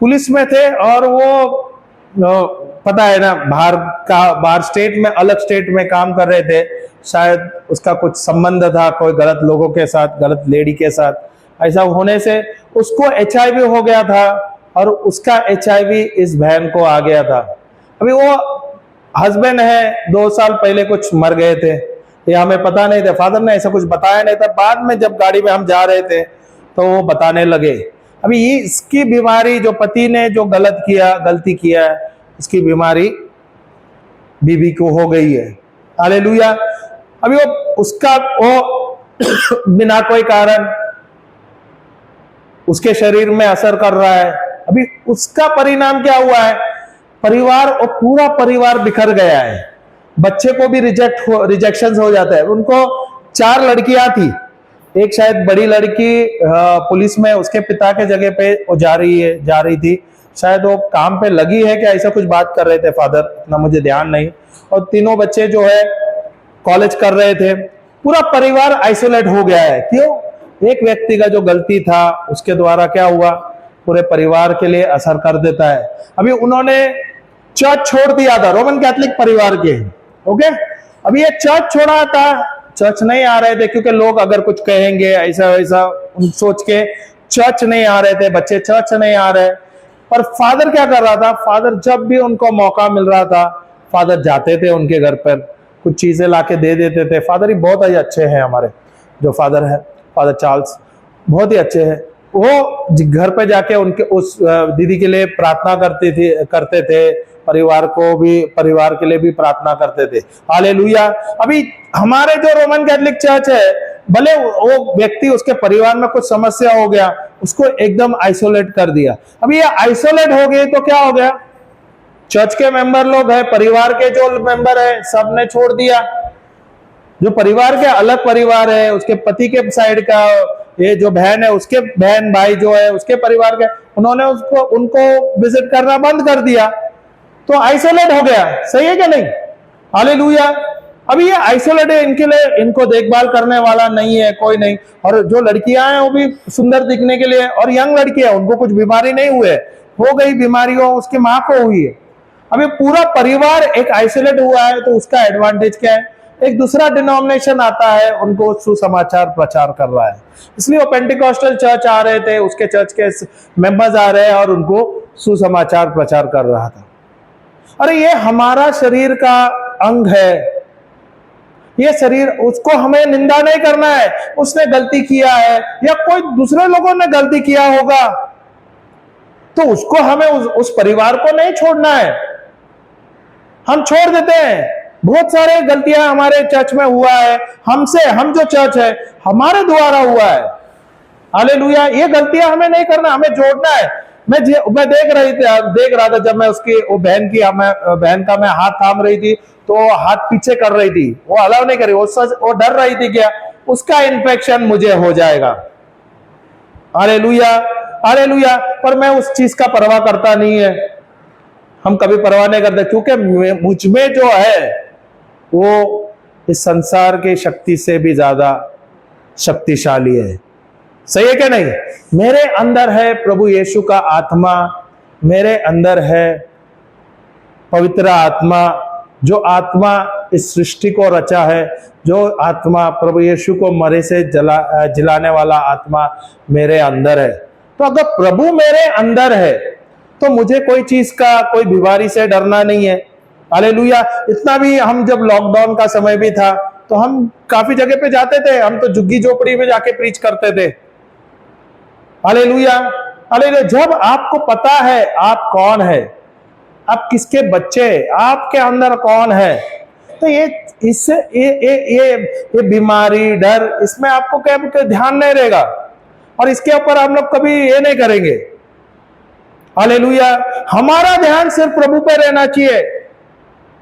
पुलिस में थे, और वो पता है ना, बाहर स्टेट में, अलग स्टेट में काम कर रहे थे। शायद उसका कुछ संबंध था कोई गलत लोगों के साथ, गलत लेडी के साथ। ऐसा होने से उसको HIV हो गया था, और उसका HIV इस बहन को आ गया था। अभी वो हस्बैंड है, 2 साल पहले कुछ मर गए थे, ये हमें पता नहीं था, फादर ने ऐसा कुछ बताया नहीं था। बाद में जब गाड़ी में हम जा रहे थे तो वो बताने लगे। अभी ये इसकी बीमारी, जो पति ने जो गलती किया है, इसकी बीमारी बीबी को हो गई है। हालेलुया। अभी वो बिना कोई कारण उसके शरीर में असर कर रहा है। अभी उसका परिणाम क्या हुआ है, परिवार और पूरा परिवार बिखर गया है। बच्चे को भी रिजेक्शन हो जाता है। उनको 4 लड़कियां थी, एक शायद बड़ी लड़की पुलिस में उसके पिता के जगह पे वो जा रही थी, शायद वो काम पे लगी है कि ऐसा कुछ बात कर रहे थे फादर, इतना मुझे ध्यान नहीं। और तीनों बच्चे जो है कॉलेज कर रहे थे। पूरा परिवार आइसोलेट हो गया है। क्यों? एक व्यक्ति का जो गलती था उसके द्वारा क्या हुआ, पूरे परिवार के लिए असर कर देता है। अभी उन्होंने चर्च छोड़ दिया था, रोमन कैथोलिक परिवार के, ओके। अभी ये चर्च छोड़ा था, चर्च नहीं आ रहे थे, क्योंकि लोग अगर कुछ कहेंगे ऐसा वैसा सोच के चर्च नहीं आ रहे थे, बच्चे चर्च नहीं आ रहे। पर फादर क्या कर रहा था, फादर जब भी उनको मौका मिल रहा था, फादर जाते थे उनके घर पर, कुछ चीजें लाके दे देते थे। फादर ही बहुत ही अच्छे हैं, हमारे जो फादर है, फादर चार्ल्स, बहुत ही अच्छे हैं। वो घर पे जाके उनके उस दीदी के लिए प्रार्थना करते थे, परिवार के लिए भी प्रार्थना करते थे। हालेलुया। अभी हमारे जो रोमन कैथोलिक चर्च है, भले वो व्यक्ति, उसके परिवार में कुछ समस्या हो गया, उसको एकदम आइसोलेट कर दिया। अभी ये आइसोलेट हो गए तो क्या हो गया, चर्च के मेंबर लोग हैं, परिवार के जो मेंबर है, सबने छोड़ दिया। जो परिवार के अलग परिवार है, उसके पति के साइड का ये जो बहन है उसके बहन भाई जो है उसके परिवार के, उन्होंने उनको विजिट करना बंद कर दिया, तो आइसोलेट हो गया। सही है क्या नहीं? हालेलुया। अभी ये आइसोलेट है, इनके लिए इनको देखभाल करने वाला नहीं है, कोई नहीं। और जो लड़कियां हैं वो भी सुंदर दिखने के लिए, और यंग लड़कियां, उनको कुछ बीमारी नहीं हुए, हो गई बीमारी हो उसकी माँ को हुई है। अभी पूरा परिवार एक आइसोलेट हुआ है, तो उसका एडवांटेज क्या है? एक दूसरा डिनोमिनेशन आता है, उनको सुसमाचार प्रचार कर रहा है, इसलिए वो पेंटिकॉस्टल चर्च आ रहे थे, उसके चर्च के मेंबर्स आ रहे हैं और उनको सुसमाचार प्रचार कर रहा था। अरे ये हमारा शरीर का अंग है, ये शरीर, उसको हमें निंदा नहीं करना है। उसने गलती किया है या कोई दूसरे लोगों ने गलती किया होगा, तो उसको हमें उस परिवार को नहीं छोड़ना है, हम छोड़ देते हैं। बहुत सारे गलतियां हमारे चर्च में हुआ है, हमसे, हम जो चर्च है हमारे द्वारा हुआ है। हालेलुया। ये गलतियां हमें नहीं करना, हमें जोड़ना है। मैं देख रहा था जब मैं उसकी वो बहन का मैं हाथ थाम रही थी, तो हाथ पीछे कर रही थी, वो अलाउ नहीं करी, वो डर रही थी क्या उसका इन्फेक्शन मुझे हो जाएगा। Hallelujah, hallelujah. पर मैं उस चीज का परवाह करता नहीं है, हम कभी परवाह नहीं करते, क्योंकि मुझ में जो है वो इस संसार की शक्ति से भी ज्यादा शक्तिशाली है। सही है क्या नहीं? मेरे अंदर है प्रभु यीशु का आत्मा, मेरे अंदर है पवित्र आत्मा, जो आत्मा इस सृष्टि को रचा है, जो आत्मा प्रभु यीशु को मरे से जिलाने वाला आत्मा मेरे अंदर है। तो अगर प्रभु मेरे अंदर है तो मुझे कोई चीज का, कोई बीमारी से डरना नहीं है। हालेलुया। इतना भी हम जब लॉकडाउन का समय भी था तो हम काफी जगह पे जाते थे, हम तो झुग्गी झोपड़ी में जाके प्रीच करते थे। Hallelujah, hallelujah. जब आपको पता है आप कौन है, आप किसके बच्चे, आपके अंदर कौन है, तो ये बीमारी, डर, इसमें आपको क्या ध्यान नहीं रहेगा, और इसके ऊपर हम लोग कभी ये नहीं करेंगे। हालेलुया। हमारा ध्यान सिर्फ प्रभु पे रहना चाहिए।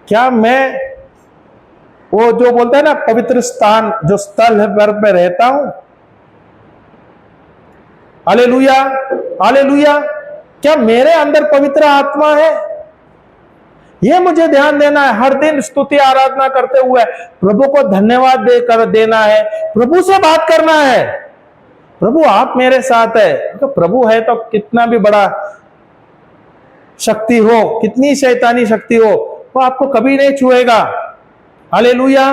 क्या मैं वो जो बोलता है ना पवित्र स्थान, जो स्थल है पर पे रहता हूं? Hallelujah, hallelujah. क्या मेरे अंदर पवित्र आत्मा है? ये मुझे ध्यान देना है। हर दिन स्तुति आराधना करते हुए प्रभु को धन्यवाद देकर देना है, प्रभु से बात करना है। प्रभु आप मेरे साथ है, तो प्रभु है तो कितना भी बड़ा शक्ति हो, कितनी शैतानी शक्ति हो, वो आपको कभी नहीं छुएगा। हालेलुया।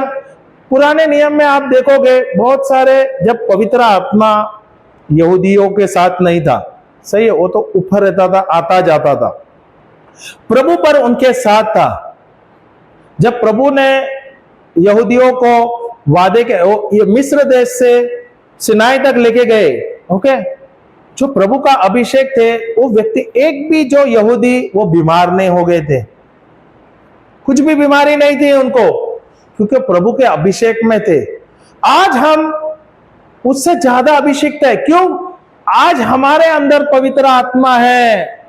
पुराने नियम में आप देखोगे बहुत सारे, जब पवित्र आत्मा यहूदियों के साथ नहीं था, सही है, वो तो ऊपर रहता था, आता जाता था, प्रभु पर उनके साथ था। जब प्रभु ने यहूदियों को वादे के ये मिस्र देश से सिनाई तक लेके गए, ओके, जो प्रभु का अभिषेक थे, वो व्यक्ति एक भी जो यहूदी वो बीमार नहीं हो गए थे, कुछ भी बीमारी नहीं थी उनको, क्योंकि प्रभु के अभिषेक में थे। आज हम उससे ज्यादा अभिषेक है। क्यों? आज हमारे अंदर पवित्र आत्मा है,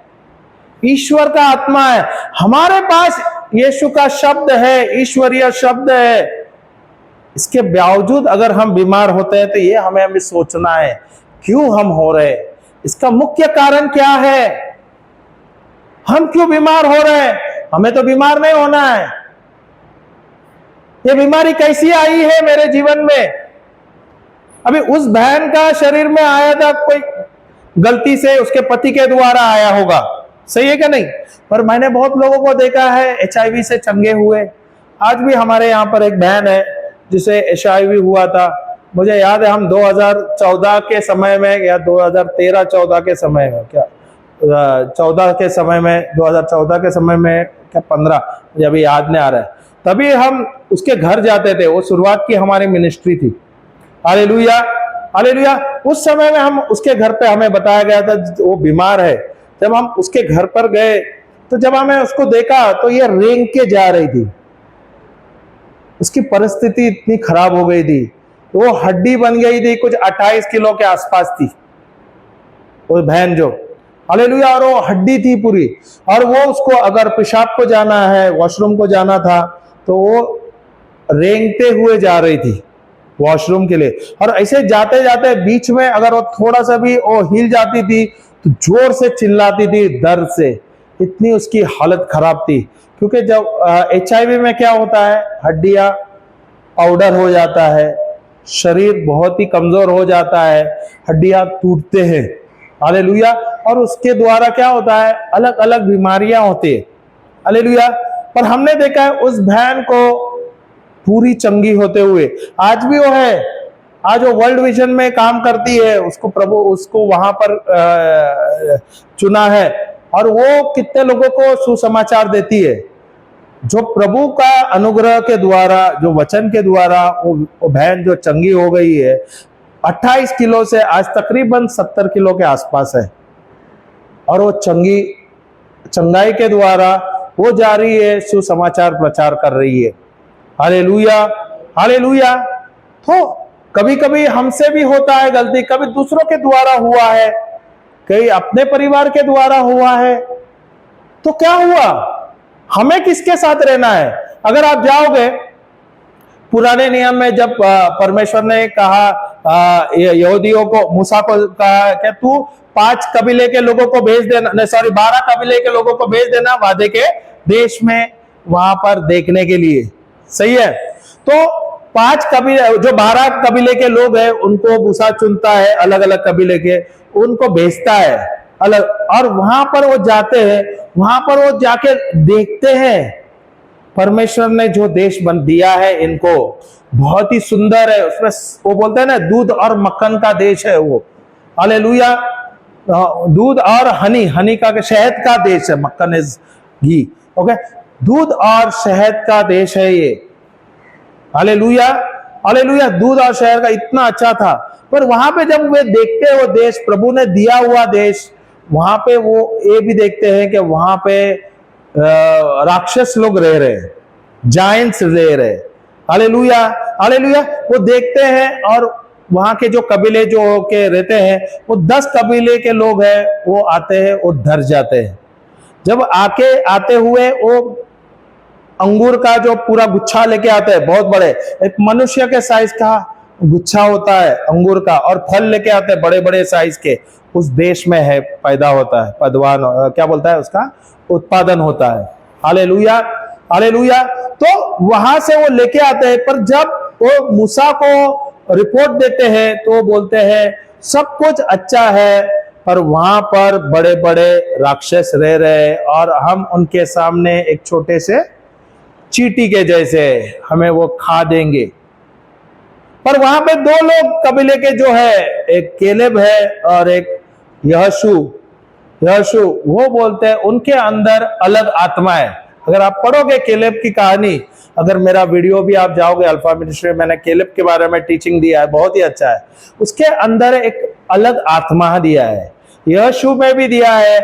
ईश्वर का आत्मा है, हमारे पास यीशु का शब्द है, ईश्वरीय शब्द है। इसके बावजूद अगर हम बीमार होते हैं तो ये हमें सोचना है, क्यों हम हो रहे, इसका मुख्य कारण क्या है, हम क्यों बीमार हो रहे हैं? हमें तो बीमार नहीं होना है। ये बीमारी कैसी आई है मेरे जीवन में? अभी उस बहन का शरीर में आया था, कोई गलती से उसके पति के द्वारा आया होगा, सही है क्या नहीं? पर मैंने बहुत लोगों को देखा है HIV से चंगे हुए। आज भी हमारे यहाँ पर एक बहन है जिसे HIV हुआ था। मुझे याद है हम 2014 के समय में या 2013-14 के समय में, क्या 14 के समय में, 2014 के समय में, क्या 15, मुझे अभी याद नहीं आ रहा है, तभी हम उसके घर जाते थे। वो शुरुआत की हमारी मिनिस्ट्री थी। Hallelujah, hallelujah. उस समय में हम उसके घर पे, हमें बताया गया था वो बीमार है। जब हम उसके घर पर गए तो जब हमें उसको देखा तो ये रेंग के जा रही थी, उसकी परिस्थिति इतनी खराब हो गई थी, वो हड्डी बन गई थी, कुछ 28 किलो के आसपास थी वो बहन जो, हालेलुया। और वो हड्डी थी पूरी, और वो उसको अगर पेशाब को जाना है, वॉशरूम को जाना था, तो वो रेंगते हुए जा रही थी वॉशरूम के लिए। और ऐसे जाते जाते बीच में अगर वो थोड़ा सा भी वो हिल जाती थी तो जोर से चिल्लाती थी दर्द से, इतनी उसकी हालत खराब थी। क्योंकि जब HIV में क्या होता है, हड्डियां पाउडर हो जाता है, शरीर बहुत ही कमजोर हो जाता है, हड्डियां टूटते हैं। हालेलुया। और उसके द्वारा क्या होता है, अलग अलग बीमारियां होती है। हालेलुया। पर हमने देखा है उस बहन को पूरी चंगी होते हुए, आज भी वो है, आज वो वर्ल्ड विजन में काम करती है, उसको प्रभु उसको वहां पर चुना है, और वो कितने लोगों को सुसमाचार देती है। जो प्रभु का अनुग्रह के द्वारा, जो वचन के द्वारा वो बहन जो चंगी हो गई है, 28 किलो से आज तकरीबन 70 किलो के आसपास है, और वो चंगाई के द्वारा वो जा रही है, सुसमाचार प्रचार कर रही है। Hallelujah, hallelujah. तो कभी कभी हमसे भी होता है गलती, कभी दूसरों के द्वारा हुआ है, कहीं अपने परिवार के द्वारा हुआ है। तो क्या हुआ, हमें किसके साथ रहना है? अगर आप जाओगे पुराने नियम में, जब परमेश्वर ने कहा यहूदियों को, मूसा को कहा कि तू 5 कबीले के लोगों को भेज देना, 12 कबीले के लोगों को भेज देना वादे के देश में, वहां पर देखने के लिए। सही है। तो 5 कबीले, जो 12 कबीले के लोग हैं उनको मूसा चुनता है, अलग अलग कबीले के, उनको भेजता है अलग, और वहां पर वो जाते हैं, वहां पर वो जाके देखते हैं परमेश्वर ने जो देश बन दिया है इनको, बहुत ही सुंदर है। उसमें वो बोलते हैं ना, दूध और मक्खन का देश है वो। हालेलुया। दूध और हनी का, शहद का देश है, मक्खन इज घी। ओके, दूध और शहद का देश है ये। Hallelujah, hallelujah. दूध और शहद का इतना अच्छा था। पर वहां पे जब वे देखते हैं वो देश, प्रभु ने दिया हुआ देश, वहां पे वो ये भी देखते हैं कि वहां पे राक्षस लोग रह रहे, जायंट्स रह रहे। Hallelujah, hallelujah. वो देखते हैं, और वहां के जो कबीले जो के रहते हैं, वो 10 कबीले के लोग हैं, वो आते हैं, वो डर जाते हैं। जब आते हुए वो अंगूर का जो पूरा गुच्छा लेके आते हैं, बहुत बड़े, एक मनुष्य के साइज का गुच्छा होता है अंगूर का, और फल लेके आते हैं बड़े बड़े साइज के, उस देश में है पैदा होता है, पदवान क्या बोलता है उसका, उत्पादन होता है। Hallelujah, hallelujah. तो वहां से वो लेके आते हैं, पर जब वो मूसा को रिपोर्ट देते हैं तो वो बोलते हैं सब कुछ अच्छा है, पर वहां पर बड़े बड़े राक्षस रह रहे, और हम उनके सामने एक छोटे से चींटी के जैसे, हमें वो खा देंगे। पर वहां पे 2 लोग कबीले के जो है, एक केलेब है और एक यहोशू, वो बोलते हैं उनके अंदर अलग आत्मा है। अगर आप पढ़ोगे केलेब की कहानी, अगर मेरा वीडियो भी आप जाओगे अल्फा मिनिस्ट्री, मैंने केलेब के बारे में टीचिंग दिया है, बहुत ही अच्छा है। उसके अंदर एक अलग आत्मा दिया है, यहोशू में भी दिया है,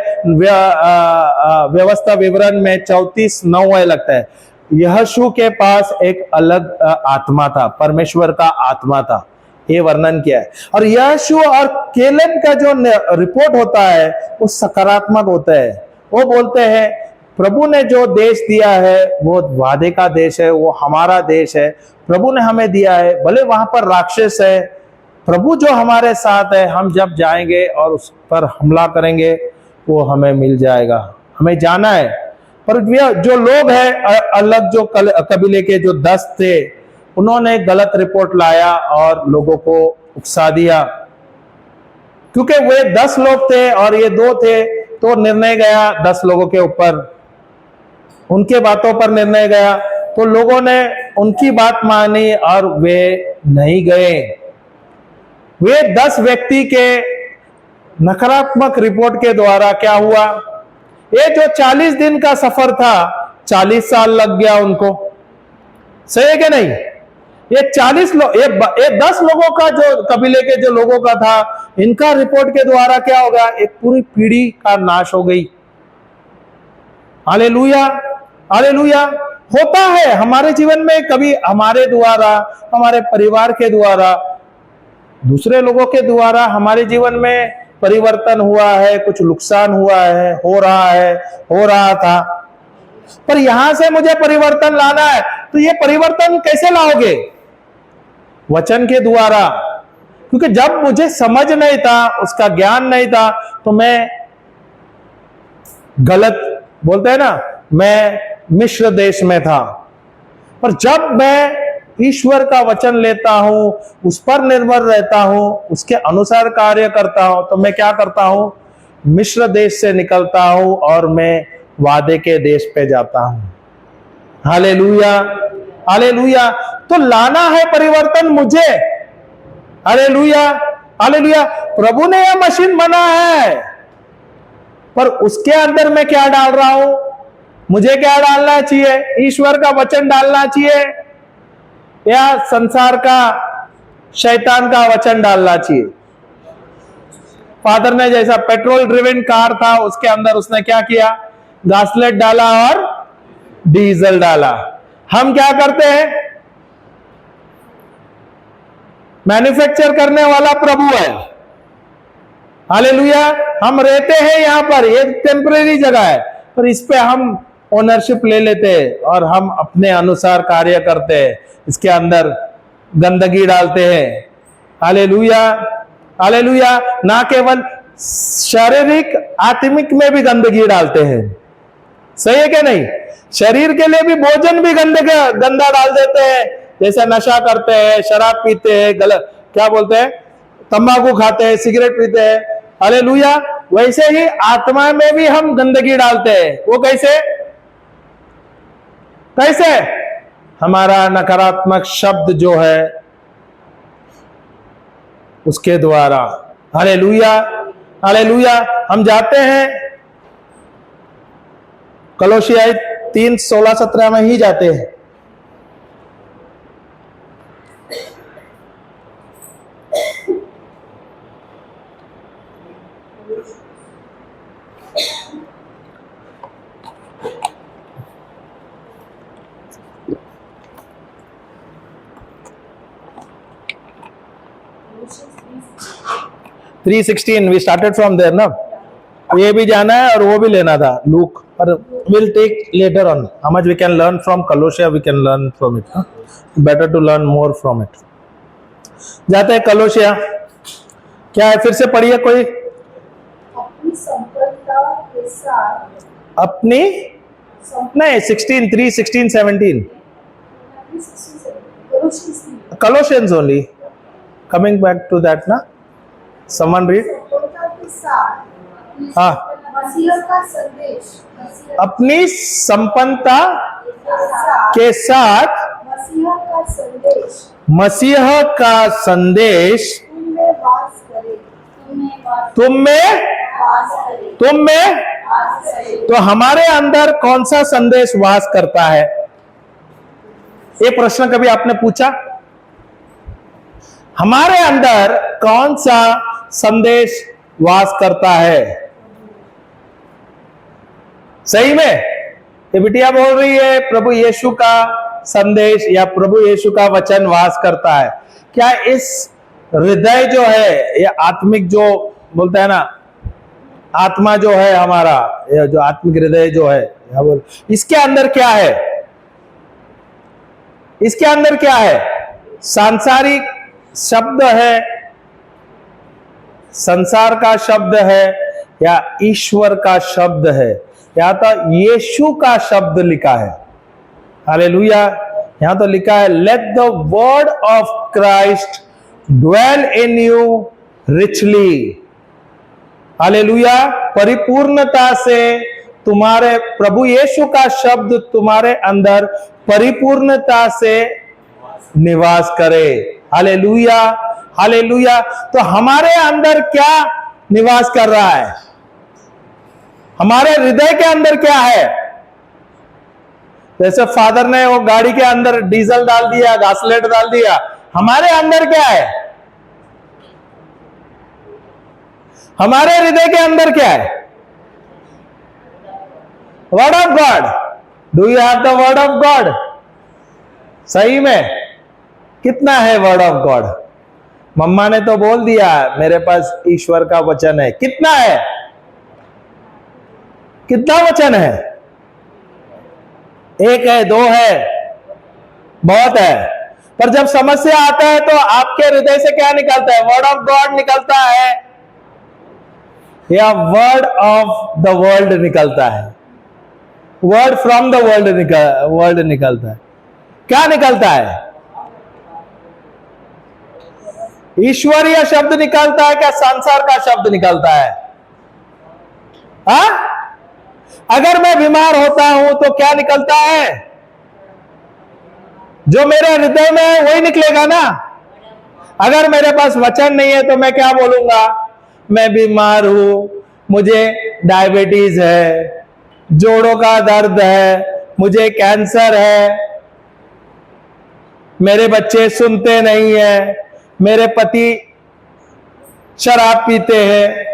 व्यवस्था विवरण में 34:9 लगता है। यहोशू के पास एक अलग आत्मा था, परमेश्वर का आत्मा था, ये वर्णन किया है। और यहोशू और केलेब का जो रिपोर्ट होता है वो सकारात्मक होता है। वो बोलते हैं प्रभु ने जो देश दिया है वो वादे का देश है, वो हमारा देश है, प्रभु ने हमें दिया है। भले वहां पर राक्षस है, प्रभु जो हमारे साथ है, हम जब जाएंगे और उस पर हमला करेंगे वो हमें मिल जाएगा, हमें जाना है। पर जो लोग हैं अलग, जो कबीले के जो 10 थे, उन्होंने गलत रिपोर्ट लाया और लोगों को उकसा दिया। क्योंकि वे 10 लोग थे और ये 2 थे, तो निर्णय गया 10 लोगों के ऊपर, उनके बातों पर निर्णय गया। तो लोगों ने उनकी बात मानी और वे नहीं गए। वे 10 व्यक्ति के नकारात्मक रिपोर्ट के द्वारा क्या हुआ, ये जो 40 दिन का सफर था, 40 साल लग गया उनको। सही है कि नहीं? ये 40 लोग, ये 10 लोगों का, जो कबीले के जो लोगों का था, इनका रिपोर्ट के द्वारा क्या होगा, एक पूरी पीढ़ी का नाश हो गई। Hallelujah, hallelujah. होता है हमारे जीवन में, कभी हमारे द्वारा, हमारे परिवार के द्वारा, दूसरे लोगों के द्वारा हमारे जीवन में परिवर्तन हुआ है, कुछ नुकसान हुआ है, हो रहा था। पर यहां से मुझे परिवर्तन लाना है, तो ये परिवर्तन कैसे लाओगे? वचन के द्वारा, क्योंकि जब मुझे समझ नहीं था, उसका ज्ञान नहीं था, तो मैं गलत बोलते हैं ना, मैं मिश्र देश में था। पर जब मैं ईश्वर का वचन लेता हूं, उस पर निर्भर रहता हूं, उसके अनुसार कार्य करता हूं, तो मैं क्या करता हूं, मिश्र देश से निकलता हूं और मैं वादे के देश पे जाता हूं। Hallelujah, hallelujah. तो लाना है परिवर्तन मुझे। Hallelujah, hallelujah. प्रभु ने यह मशीन बना है, पर उसके अंदर मैं क्या डाल रहा हूं, मुझे क्या डालना चाहिए, ईश्वर का वचन डालना चाहिए या संसार का, शैतान का वचन डालना चाहिए। फादर ने जैसा पेट्रोल ड्रिवन कार था, उसके अंदर उसने क्या किया, गासलेट डाला और डीजल डाला। हम क्या करते हैं, मैन्युफैक्चर करने वाला प्रभु है। हालेलुया। हम रहते हैं यहां पर, ये टेम्परेरी जगह है, पर इस पे हम ओनरशिप ले लेते हैं और हम अपने अनुसार कार्य करते हैं, इसके अंदर गंदगी डालते हैं। Hallelujah, hallelujah. ना केवल शारीरिक, आत्मिक में भी गंदगी डालते हैं। सही है क्या नहीं? शरीर के लिए भी भोजन भी गंदा डाल देते हैं, जैसे नशा करते हैं, शराब पीते हैं, गलत क्या बोलते हैं, तंबाकू खाते हैं, सिगरेट पीते हैं। हालेलुया। वैसे ही आत्मा में भी हम गंदगी डालते हैं। वो कैसे कैसे? हमारा नकारात्मक शब्द जो है उसके द्वारा। Hallelujah, hallelujah. हम जाते हैं कलोसियाई 3:16-17 में ही जाते हैं। Three 16 we started from there ना, ये भी जाना है और वो भी लेना था लूक, पर we'll take later on how much we can learn from Colossia, we can learn from it, better to learn more from it। जाते हैं कलोसिया, क्या है, फिर से पढ़िए कोई। अपनी संपन्नता के साथ, अपनी नहीं 16 3 16 17 Colossians only, coming back to that ना, someone read। संपन्नता के साथ हाँ, मसीह का संदेश, अपनी संपन्नता के साथ मसीह का संदेश मसीह का संदेश तुम में वास करे, तुम में वास करे, तुम में। वास करे। तो हमारे अंदर कौन सा संदेश वास करता है? ये प्रश्न कभी आपने पूछा? हमारे अंदर कौन सा संदेश वास करता है? सही में ये बिटिया बोल रही है प्रभु यीशु का संदेश या प्रभु यीशु का वचन वास करता है। क्या इस हृदय जो है, ये आत्मिक जो बोलता है ना, आत्मा जो है हमारा, ये जो आत्मिक हृदय जो है, इसके अंदर क्या है? इसके अंदर क्या है? सांसारिक शब्द है, संसार का शब्द है, या ईश्वर का शब्द है, या तो यीशु का शब्द लिखा है। हालेलुया। यहां तो लिखा है let the word of Christ dwell in you richly. Hallelujah. परिपूर्णता से तुम्हारे प्रभु यीशु का शब्द तुम्हारे अंदर परिपूर्णता से निवास करे। Hallelujah, hallelujah. तो हमारे अंदर क्या निवास कर रहा है? हमारे हृदय के अंदर क्या है? जैसे फादर ने वो गाड़ी के अंदर डीजल डाल दिया, गासलेट डाल दिया, हमारे अंदर क्या है? हमारे हृदय के अंदर क्या है? Word of God. Do you have the word of God? सही में कितना है वर्ड ऑफ गॉड? मम्मा ने तो बोल दिया मेरे पास ईश्वर का वचन है। कितना है? कितना वचन है? एक है, दो है, बहुत है। पर जब समस्या आता है तो आपके हृदय से क्या निकलता है? वर्ड ऑफ गॉड निकलता है या वर्ड ऑफ द वर्ल्ड निकलता है? वर्ड फ्रॉम द वर्ल्ड निकलता है। क्या निकलता है? ईश्वरीय शब्द निकलता है क्या संसार का शब्द निकलता है? हा? अगर मैं बीमार होता हूं तो क्या निकलता है? जो मेरे हृदय में है वही निकलेगा ना। अगर मेरे पास वचन नहीं है तो मैं क्या बोलूंगा? मैं बीमार हूं, मुझे डायबिटीज है, जोड़ों का दर्द है, मुझे कैंसर है, मेरे बच्चे सुनते नहीं है, मेरे पति शराब पीते हैं।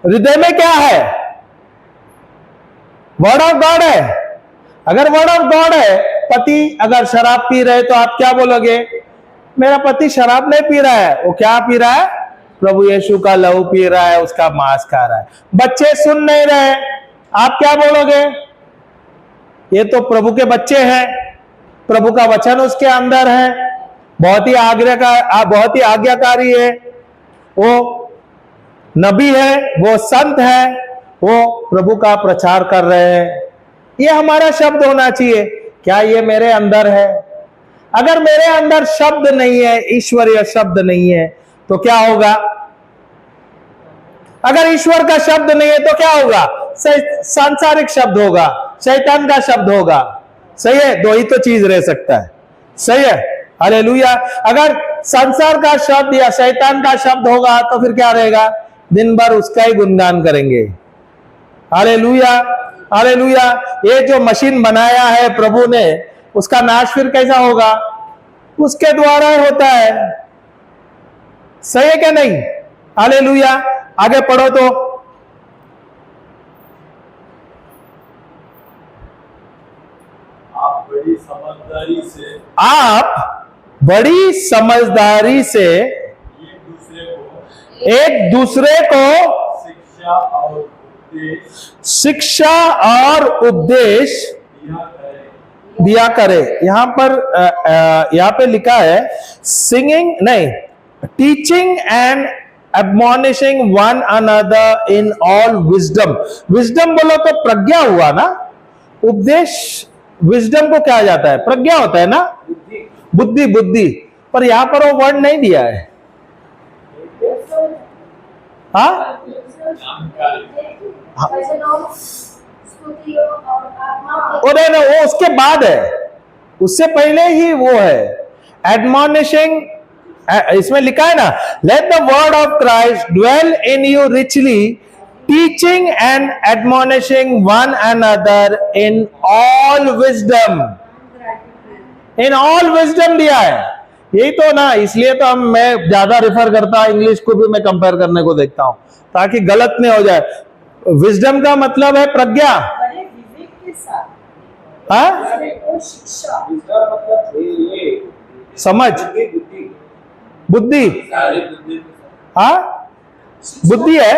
हृदय में क्या है? वर्ड ऑफ गॉड है। अगर वर्ड ऑफ गॉड है, पति अगर शराब पी रहे तो आप क्या बोलोगे? मेरा पति शराब नहीं पी रहा है, वो क्या पी रहा है? प्रभु यीशु का लहू पी रहा है, उसका मांस खा रहा है। बच्चे सुन नहीं रहे, आप क्या बोलोगे? ये तो प्रभु के बच्चे हैं, प्रभु का वचन उसके अंदर है, बहुत ही आज्ञाकारी है, वो नबी है, वो संत है, वो प्रभु का प्रचार कर रहे हैं। ये हमारा शब्द होना चाहिए। क्या ये मेरे अंदर है? अगर मेरे अंदर शब्द नहीं है, ईश्वरीय शब्द नहीं है, तो क्या होगा? अगर ईश्वर का शब्द नहीं है तो क्या होगा? सांसारिक शब्द होगा, शैतान का शब्द होगा। सही है? दो ही तो चीज रह सकता है। सही है? हालेलुया। अगर संसार का शब्द या शैतान का शब्द होगा तो फिर क्या रहेगा? दिन भर उसका ही गुणगान करेंगे। Hallelujah, hallelujah. ये जो मशीन बनाया है प्रभु ने, उसका नाश फिर कैसा होगा? उसके द्वारा होता है। सही है क्या नहीं? हालेलुया। आगे पढ़ो तो। आप बड़ी समझदारी से एक दूसरे को शिक्षा और उपदेश दिया करे। यहां पर यहां पे लिखा है सिंगिंग नहीं, teaching and admonishing one another in all wisdom. Wisdom बोलो तो प्रज्ञा हुआ ना। उपदेश विजडम को क्या जाता है? प्रज्ञा होता है ना, बुद्धि। बुद्धि पर यहां पर वो वर्ड नहीं दिया है। हाँ, वो उसके बाद है, उससे पहले ही वो है एडमॉनिशिंग। इसमें लिखा है ना, let the word of Christ dwell in you richly, teaching and admonishing one another in all wisdom. In all wisdom दिया है, यही तो ना। इसलिए तो मैं ज्यादा रेफर करता, इंग्लिश को भी मैं कंपेयर करने को देखता हूं ताकि गलत नहीं हो जाए। विजडम का मतलब है प्रज्ञा। बड़े विवेक के साथ, हाँ, शिक्षा, समझ, बुद्धि। हाँ, बुद्धि है।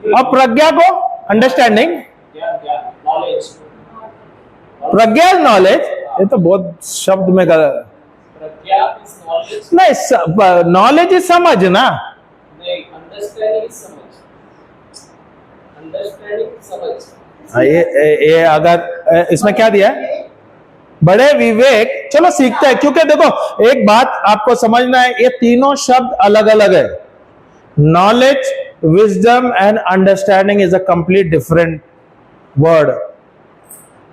और प्रज्ञा को अंडरस्टैंडिंग, प्रज्ञा नॉलेज। ये तो बहुत शब्द में गलत नहीं। नॉलेज इज समझ ना। ये अगर इसमें क्या दिया है? बड़े विवेक। चलो सीखते हैं, क्योंकि देखो एक बात आपको समझना है, ये तीनों शब्द अलग अलग है। Knowledge, wisdom and understanding is a complete different word.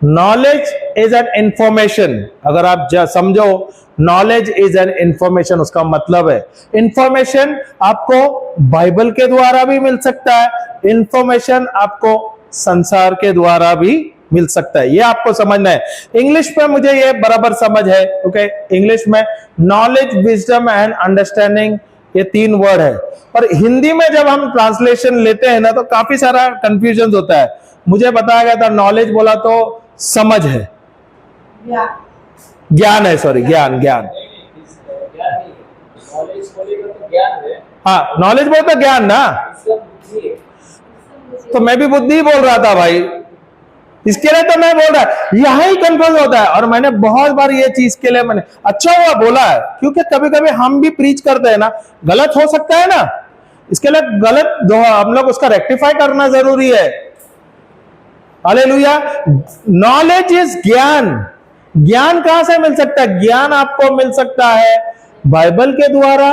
Knowledge is an information. अगर आप समझो, नॉलेज इज एन इंफॉर्मेशन, उसका मतलब है इंफॉर्मेशन आपको बाइबल के द्वारा भी मिल सकता है, इंफॉर्मेशन आपको संसार के द्वारा भी मिल सकता है। ये आपको समझना है। इंग्लिश में मुझे ये बराबर समझ है, क्योंकि इंग्लिश में नॉलेज, विजडम एंड अंडरस्टैंडिंग ये तीन वर्ड है। और हिंदी में जब हम ट्रांसलेशन लेते हैं ना, तो काफी सारा कंफ्यूजन होता है। मुझे बताया गया था नॉलेज बोला तो समझ है, ज्ञान है, सॉरी ज्ञान। हाँ, नॉलेज बोलते ज्ञान ना, तो मैं भी बुद्धि बोल रहा था भाई। इसके लिए तो मैं बोल रहा है, यही कंफ्यूज होता है। और मैंने बहुत बार ये चीज के लिए मैंने अच्छा हुआ बोला है, क्योंकि कभी कभी हम भी प्रीच करते हैं ना, गलत हो सकता है ना, इसके लिए गलत हम लोग उसका रेक्टिफाई करना जरूरी है। हालेलुया। नॉलेज इज ज्ञान। ज्ञान कहां से मिल सकता है? ज्ञान आपको मिल सकता है बाइबल के द्वारा,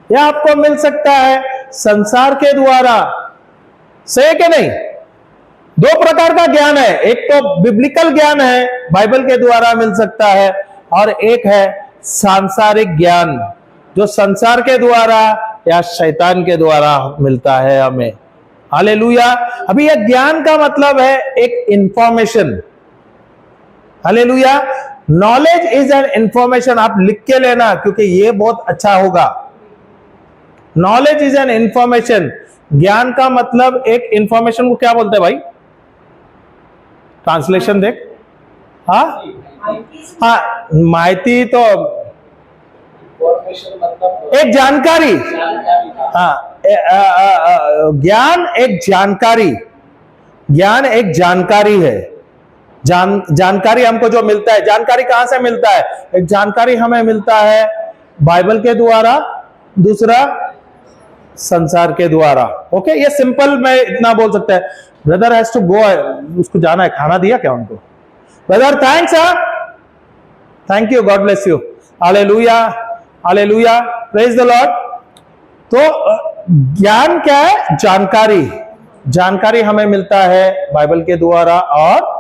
या आपको मिल सकता है संसार के द्वारा। सही है कि नहीं? दो प्रकार का ज्ञान है, एक तो बिब्लिकल ज्ञान है, बाइबल के द्वारा मिल सकता है, और एक है सांसारिक ज्ञान, जो संसार के द्वारा या शैतान के द्वारा मिलता है हमें। हालेलुया। अभी यह ज्ञान का मतलब है एक information. Hallelujah. Knowledge is an information. आप लिख के लेना, क्योंकि ये बहुत अच्छा होगा। Knowledge is an information. ज्ञान का मतलब एक इंफॉर्मेशन को क्या बोलते हैं भाई? ट्रांसलेशन देख। हाँ हाँ, माहिती तो मतलब एक जानकारी। हाँ, ज्ञान एक जानकारी। ज्ञान एक जानकारी है। जानकारी हमको जो मिलता है, जानकारी कहां से मिलता है? एक जानकारी हमें मिलता है बाइबल के द्वारा, दूसरा संसार के द्वारा। ओके, ये सिंपल मैं इतना बोल सकता है। ब्रदर हैज टू गो, उसको जाना है। खाना दिया क्या उनको? Brother thanks. Thank you, God bless you. Hallelujah, hallelujah, praise the Lord. तो ज्ञान क्या है? जानकारी। जानकारी हमें मिलता है बाइबल के द्वारा और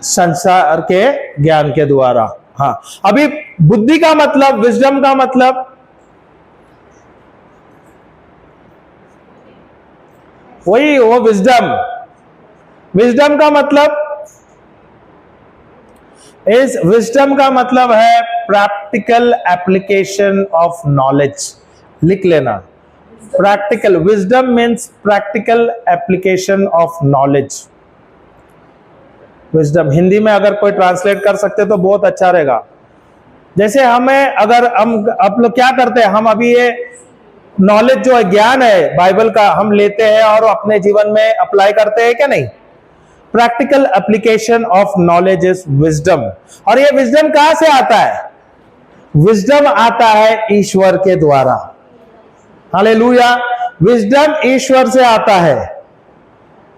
संसार के ज्ञान के द्वारा। हाँ, अभी बुद्धि का मतलब, विजडम का मतलब, वही वो विजडम। विजडम का मतलब विजडम का मतलब है प्रैक्टिकल एप्लीकेशन ऑफ नॉलेज। लिख लेना, practical. Wisdom means practical application of knowledge. Wisdom Hindi में अगर कोई ट्रांसलेट कर सकते तो बहुत अच्छा रहेगा। जैसे हमें, अगर हम आप लोग क्या करते हैं, हम अभी ये नॉलेज जो है, ज्ञान है बाइबल का, हम लेते हैं और अपने जीवन में अप्लाई करते हैं क्या नहीं? Practical application of knowledge is wisdom. और ये विजडम कहां से आता है? विजडम आता है ईश्वर के द्वारा। हालेलुया। विजडम ईश्वर से आता है।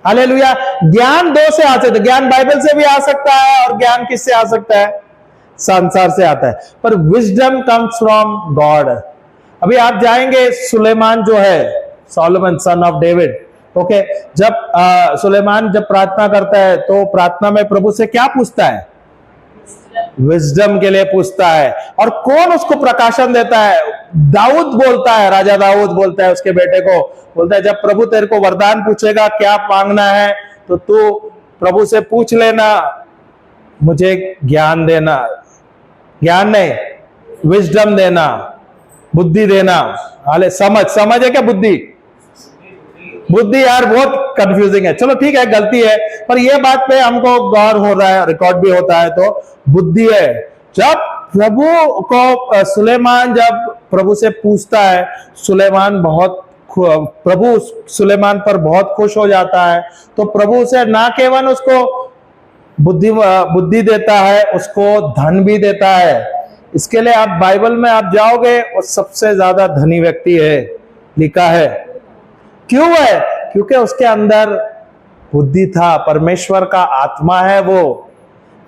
हालेलुया। ज्ञान दो से आ सकता है। ज्ञान बाइबल से भी आ सकता है, और ज्ञान किससे आ सकता है? संसार से आता है। पर विजडम कम्स फ्रॉम गॉड। अभी आप जाएंगे, सुलेमान जो है, Solomon son of David, okay, जब सुलेमान जब प्रार्थना करता है तो प्रार्थना में प्रभु से क्या पूछता है? विजडम के लिए पूछता है। और कौन उसको प्रकाशन देता है? दाऊद बोलता है, राजा दाऊद बोलता है उसके बेटे को, बोलता है जब प्रभु तेरे को वरदान पूछेगा क्या मांगना है, तो तू प्रभु से पूछ लेना, मुझे ज्ञान देना, ज्ञान नहीं, विजडम देना, बुद्धि देना। हाले समझ है क्या? बुद्धि यार बहुत कंफ्यूजिंग है। चलो ठीक है, गलती है, पर ये बात पे हमको गौर हो रहा है, रिकॉर्ड भी होता है, तो बुद्धि है। जब प्रभु को सुलेमान जब प्रभु से पूछता है, प्रभु सुलेमान पर बहुत खुश हो जाता है। तो प्रभु से ना केवल उसको बुद्धि देता है, उसको धन भी देता है। इसके लिए आप बाइबल में आप जाओगे, वो सबसे ज्यादा धनी व्यक्ति है, लिखा है। क्यों है? क्योंकि उसके अंदर बुद्धि था, परमेश्वर का आत्मा है वो।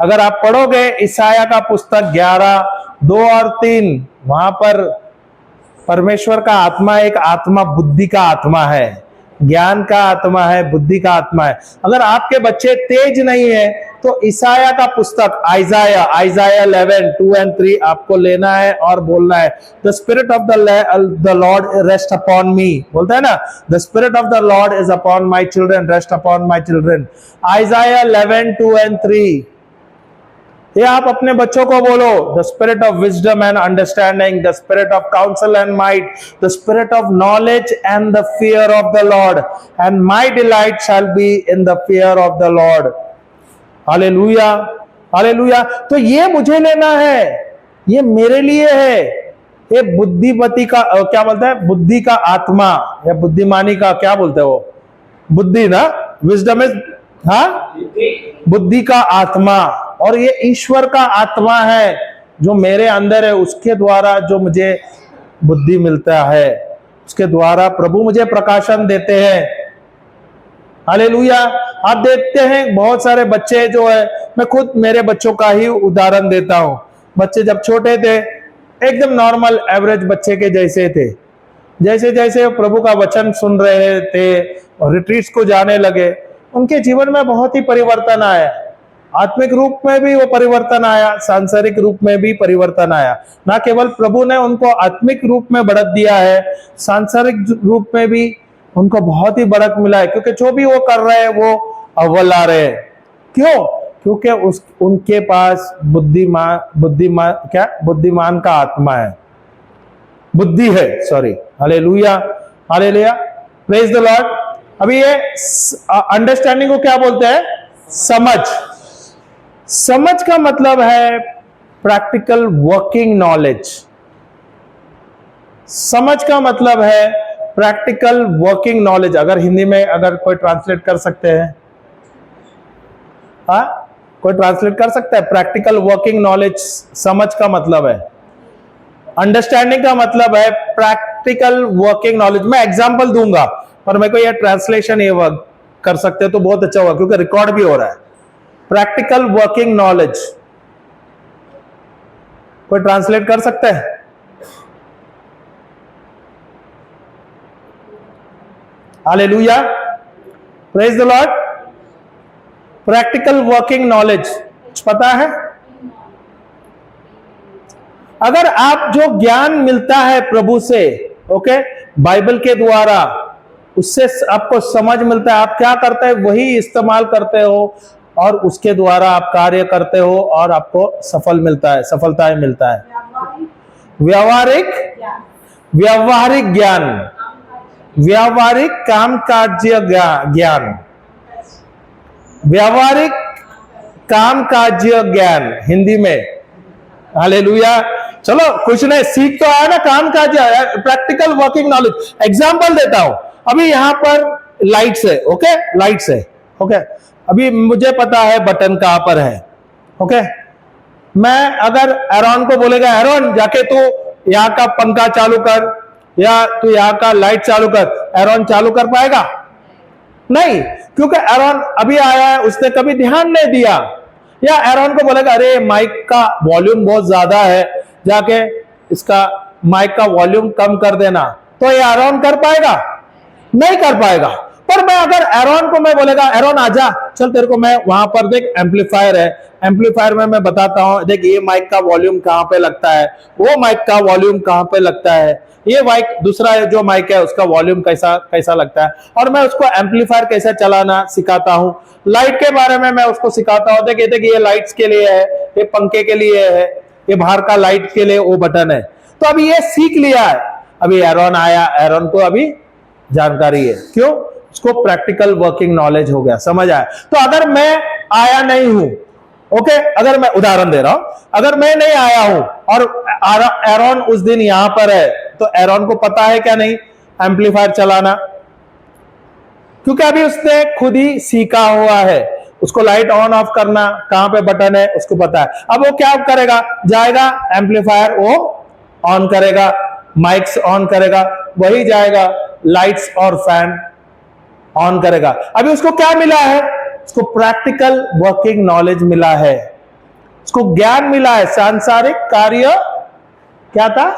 अगर आप पढ़ोगे ईसाया का पुस्तक 11:2 और 3, वहां पर परमेश्वर का आत्मा एक आत्मा, बुद्धि का आत्मा है, ज्ञान का आत्मा है, बुद्धि का आत्मा है। अगर आपके बच्चे तेज नहीं है तो ईसाया का पुस्तक, आइजाया 11:2 और 3 आपको लेना है और बोलना है, the spirit of the Lord rest upon me. बोलता है ना, the spirit of the Lord is upon my children, rest upon my children. Isaiah 11:2 और 3 ये आप अपने बच्चों को बोलो, the spirit of wisdom and understanding, the spirit of counsel and might, the spirit of knowledge and the fear of the Lord, and my delight shall be in the fear of the Lord. Hallelujah, hallelujah. तो ये मुझे लेना है, ये मेरे लिए है। ये बुद्धिमती का क्या बोलते हैं? बुद्धि का आत्मा या बुद्धिमानी का क्या बोलते हैं वो? बुद्धि ना, विजडम इज हाँ, बुद्धि का आत्मा, और ये ईश्वर का आत्मा है जो मेरे अंदर है, उसके द्वारा जो मुझे बुद्धि मिलता है, उसके द्वारा प्रभु मुझे प्रकाशन देते हैं। हालेलुया। आप देखते हैं बहुत सारे बच्चे जो है, मैं खुद मेरे बच्चों का ही उदाहरण देता हूं। बच्चे जब छोटे थे एकदम नॉर्मल एवरेज बच्चे के जैसे थे, जैसे जैसे प्रभु का वचन सुन रहे थे और रिट्रीट्स को जाने लगे, उनके जीवन में बहुत ही परिवर्तन आया। आत्मिक रूप में भी वो परिवर्तन आया, सांसारिक रूप में भी परिवर्तन आया। ना केवल प्रभु ने उनको आत्मिक रूप में बढ़त दिया है, सांसारिक रूप में भी उनको बहुत ही बढ़त मिला है, क्योंकि जो भी वो कर रहे हैं वो अव्वल आ रहे हैं। क्यों? क्योंकि उनके पास बुद्धिमान का आत्मा है, बुद्धि है, sorry. Hallelujah, hallelujah, praise the Lord. अभी ये अंडरस्टैंडिंग को क्या बोलते हैं? समझ। समझ का मतलब है प्रैक्टिकल वर्किंग नॉलेज। समझ का मतलब है प्रैक्टिकल वर्किंग नॉलेज। अगर हिंदी में अगर कोई ट्रांसलेट कर सकते हैं, हाँ, कोई ट्रांसलेट कर सकता है? प्रैक्टिकल वर्किंग नॉलेज समझ का मतलब है। अंडरस्टैंडिंग का मतलब है प्रैक्टिकल वर्किंग नॉलेज। मैं एग्जांपल दूंगा और मेरे को यह ट्रांसलेशन ये वर्क कर सकते हैं तो बहुत अच्छा होगा, क्योंकि रिकॉर्ड भी हो रहा है। प्रैक्टिकल वर्किंग नॉलेज कोई ट्रांसलेट कर सकता है? Hallelujah, praise the Lord. Practical working knowledge पता है? अगर आप जो ज्ञान मिलता है प्रभु से, ओके, बाइबल के द्वारा, उससे आपको समझ मिलता है, आप क्या करते हैं वही इस्तेमाल करते हो और उसके द्वारा आप कार्य करते हो और आपको सफल मिलता है, सफलताएं मिलता है। व्यावहारिक ज्ञान, व्यावहारिक कामकाजीय ज्ञान, व्यावहारिक कामकाजीय ज्ञान हिंदी में। हालेलुया। चलो कुछ नहीं, सीख तो आया ना, कामकाजीय, प्रैक्टिकल वर्किंग नॉलेज। एग्जांपल देता हूं। अभी यहां पर लाइट्स है, ओके, लाइट्स है, ओके। अभी मुझे पता है बटन कहां पर है, ओके। मैं अगर एरोन को बोलेगा, एरोन जाके तू यहाँ का पंखा चालू कर या तू यहाँ का लाइट चालू कर, एरोन चालू कर पाएगा? नहीं, क्योंकि एरोन अभी आया है, उसने कभी ध्यान नहीं दिया। या एरोन को बोलेगा, अरे माइक का वॉल्यूम बहुत ज्यादा है, जाके इसका माइक का वॉल्यूम कम कर देना, तो ये एरोन कर पाएगा? नहीं कर पाएगा। पर मैं अगर एरोन को मैं बोलेगा, एरोन आजा, चल तेरे को मैं वहां पर देख एम्पलीफायर है, एम्पलीफायर में मैं बताता हूं, देख ये माइक का वॉल्यूम कहां पे लगता है, वो माइक का वॉल्यूम कहां पे लगता है, ये माइक दूसरा जो माइक है उसका वॉल्यूम कैसा कैसा लगता है, और मैं उसको एम्पलीफायर कैसे चलाना सिखाता हूं। लाइट के बारे में मैं उसको सिखाता हूं, देख ये लाइट्स के लिए है, ये पंखे के लिए है, ये बाहर का लाइट के लिए वो बटन है। तो अभी ये सीख लिया है। अभी एरोन आया, एरोन को अभी जानकारी है, क्यों? उसको प्रैक्टिकल वर्किंग नॉलेज हो गया, समझ आया। तो अगर मैं आया नहीं हूं, ओके, अगर मैं उदाहरण दे रहा हूं, अगर मैं नहीं आया हूं और एरोन उस दिन यहां पर है, तो एरोन को पता है क्या नहीं एम्पलीफायर चलाना? क्योंकि अभी उसने खुद ही सीखा हुआ है, उसको लाइट ऑन ऑफ करना, कहां पे बटन है उसको पता है। अब वो क्या करेगा, जाएगा एम्पलीफायर वो ऑन करेगा, माइक्स ऑन करेगा, वही जाएगा लाइट्स और फैन ऑन करेगा। अभी उसको क्या मिला है? उसको प्रैक्टिकल वर्किंग नॉलेज मिला है, उसको ज्ञान मिला है। सांसारिक कार्य क्या था?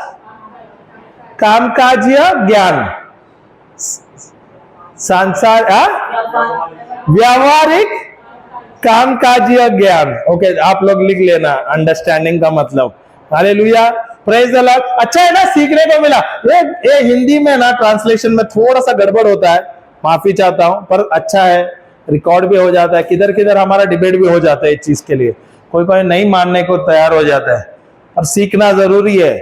कामकाजीय ज्ञान, व्यावहारिक कामकाजीय ज्ञान। ओके, आप लोग लिख लेना अंडरस्टैंडिंग का मतलब। Hallelujah, praise the Lord. अच्छा है ना, सीखने को मिला। ये हिंदी में ना ट्रांसलेशन में थोड़ा सा गड़बड़ होता है, माफी चाहता हूं, पर अच्छा है, रिकॉर्ड भी हो जाता है, किधर किधर हमारा डिबेट भी हो जाता है इस चीज के लिए, कोई कोई नहीं मानने को तैयार हो जाता है, और सीखना जरूरी है।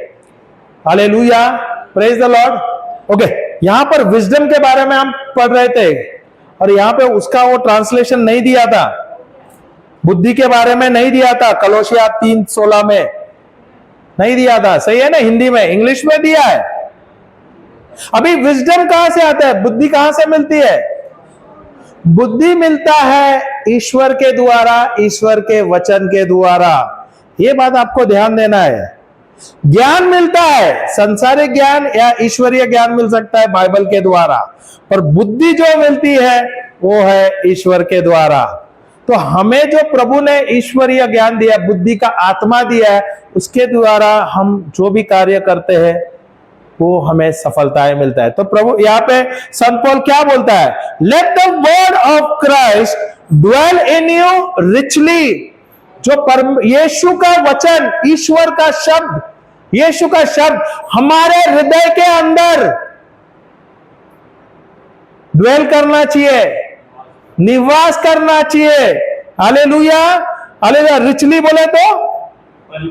Hallelujah, praise the Lord. Okay, यहां पर विजडम के बारे में हम पढ़ रहे थे और यहां पे उसका वो ट्रांसलेशन नहीं दिया था, बुद्धि के बारे में नहीं दिया था, कलोसिया 3:16 में नहीं दिया था, सही है ना? हिंदी में, इंग्लिश में दिया है। अभी विजडम कहां से आता है, बुद्धि कहां से मिलती है? बुद्धि मिलता है ईश्वर के द्वारा, ईश्वर के वचन के द्वारा। ये बात आपको ध्यान देना है। ज्ञान मिलता है, संसारिक ज्ञान या ईश्वरीय ज्ञान मिल सकता है बाइबल के द्वारा, पर बुद्धि जो मिलती है वो है ईश्वर के द्वारा। तो हमें जो प्रभु ने ईश्वरीय ज्ञान दिया, बुद्धि का आत्मा दिया है, उसके द्वारा हम जो भी कार्य करते हैं वो हमें सफलताएं मिलता है। तो प्रभु यहाँ पे संत पौल क्या बोलता है? Let the word of Christ dwell in you richly. जो यीशु का वचन, ईश्वर का शब्द, यीशु का शब्द हमारे हृदय के अंदर ड्वेल करना चाहिए, निवास करना चाहिए। Hallelujah, hallelujah. रिचली बोले तो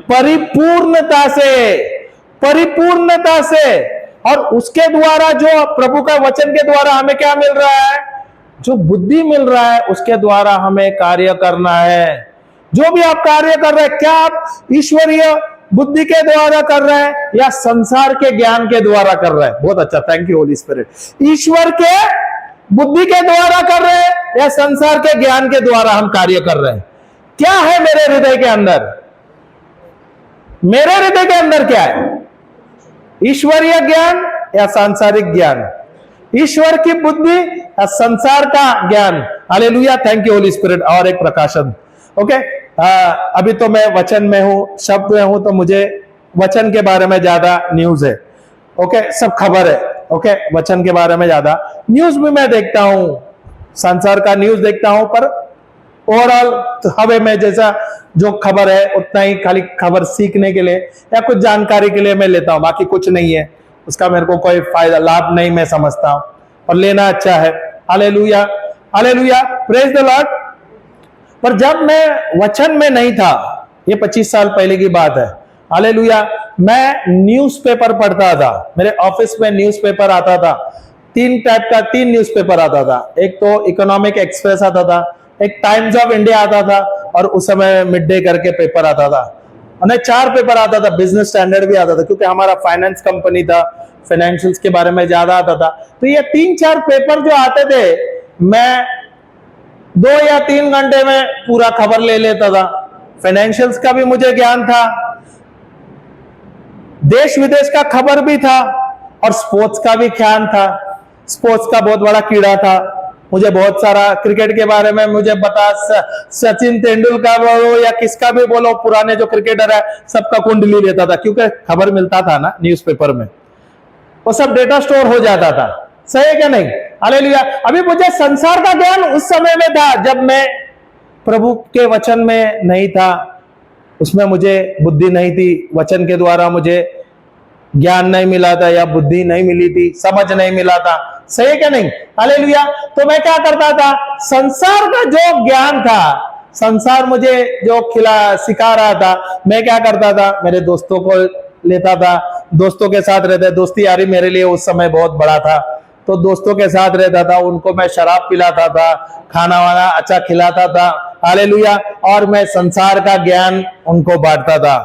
परिपूर्णता से, परिपूर्णता से। और उसके द्वारा, जो प्रभु का वचन के द्वारा हमें क्या मिल रहा है? जो बुद्धि मिल रहा है, उसके द्वारा हमें कार्य करना है। जो भी आप कार्य कर रहे हैं, क्या आप ईश्वरीय बुद्धि के द्वारा कर रहे हैं या संसार के ज्ञान के द्वारा कर रहे हैं? बहुत अच्छा, थैंक यू होली स्पिरिट। ईश्वर के बुद्धि के द्वारा कर रहे हैं या संसार के ज्ञान के द्वारा हम कार्य कर रहे हैं? क्या है मेरे हृदय के अंदर? मेरे हृदय के अंदर क्या है? ईश्वरीय ज्ञान या सांसारिक ज्ञान? ईश्वर की बुद्धि या संसार का ज्ञान? Hallelujah, thank you Holi spirit. और एक प्रकाशन, ओके। अभी तो मैं वचन में हूं, शब्द में हूं, तो मुझे वचन के बारे में ज्यादा न्यूज है, ओके, सब खबर है, ओके। वचन के बारे में ज्यादा न्यूज भी मैं देखता हूं, संसार का न्यूज देखता हूं, पर ओवरऑल हवे में जैसा जो खबर है उतना ही, खाली खबर सीखने के लिए या कुछ जानकारी के लिए मैं लेता हूं, बाकी कुछ नहीं है, उसका मेरे को कोई फायदा लाभ नहीं मैं समझता हूं, और लेना अच्छा है। Hallelujah, hallelujah, praise the Lord. पर जब मैं वचन में नहीं था, ये 25 साल पहले की बात है, हालेलुया, मैं न्यूज़पेपर पढ़ता था। मेरे ऑफिस में न्यूज़पेपर आता था, 3 न्यूज़पेपर आता था। एक तो इकोनॉमिक एक्सप्रेस आता था, एक टाइम्स ऑफ इंडिया आता था, और उस समय मिड डे करके पेपर आता था, और 4 पेपर आता था, बिजनेस स्टैंडर्ड भी आता था, क्योंकि हमारा फाइनेंस कंपनी था, फाइनेंशियल्स के बारे में ज्यादा आता था। तो ये 3-4 पेपर जो आते थे, मैं 2 या 3 घंटे में पूरा खबर ले लेता था। फाइनेंशियल्स का भी मुझे ज्ञान था, देश विदेश का खबर भी था, और स्पोर्ट्स का भी ज्ञान था। स्पोर्ट्स का बहुत बड़ा कीड़ा था, मुझे बहुत सारा क्रिकेट के बारे में मुझे पता, सचिन तेंदुलकर बोलो या किसका भी बोलो, पुराने जो क्रिकेटर है सबका कुंडली लेता था, क्योंकि खबर मिलता था ना न्यूज़पेपर में, वो सब डेटा स्टोर हो जाता था। सही है क्या नहीं? हालेलुया। अभी मुझे संसार का ज्ञान उस समय में था, जब मैं प्रभु के वचन में नहीं था, उसमें मुझे बुद्धि नहीं थी, वचन के द्वारा मुझे ज्ञान नहीं मिला था, या बुद्धि नहीं मिली थी, समझ नहीं मिला था। सही है क्या नहीं? हालेलुया। तो मैं क्या करता था? संसार का जो ज्ञान था, संसार मुझे जो सिखा रहा था, मैं क्या करता था? मेरे दोस्तों को लेता था, दोस्तों के साथ रहता, दोस्ती यारी मेरे लिए उस समय बहुत बड़ा था, तो दोस्तों के साथ रहता था, उनको मैं शराब पिलाता था, खाना वाना अच्छा खिलाता था, हालेलुया, और मैं संसार का ज्ञान उनको बांटता था।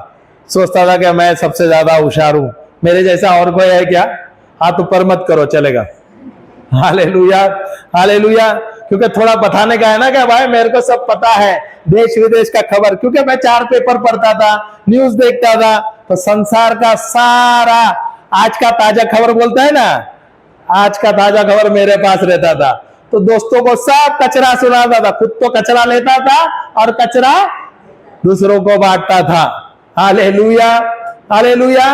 सोचता था कि मैं सबसे ज्यादा होशियार हूं, मेरे जैसा और कोई है क्या? हाथ ऊपर मत करो, चलेगा। Hallelujah, hallelujah. क्योंकि थोड़ा बताने का है ना कि भाई मेरे को सब पता है, देश विदेश का खबर, क्योंकि मैं 4 पेपर पढ़ता था, न्यूज देखता था, तो संसार का सारा आज का ताजा खबर बोलता है ना, आज का ताजा खबर मेरे पास रहता था। तो दोस्तों को सब कचरा सुनाता था, खुद तो कचरा लेता था और कचरा दूसरों को बांटता था। Hallelujah, hallelujah.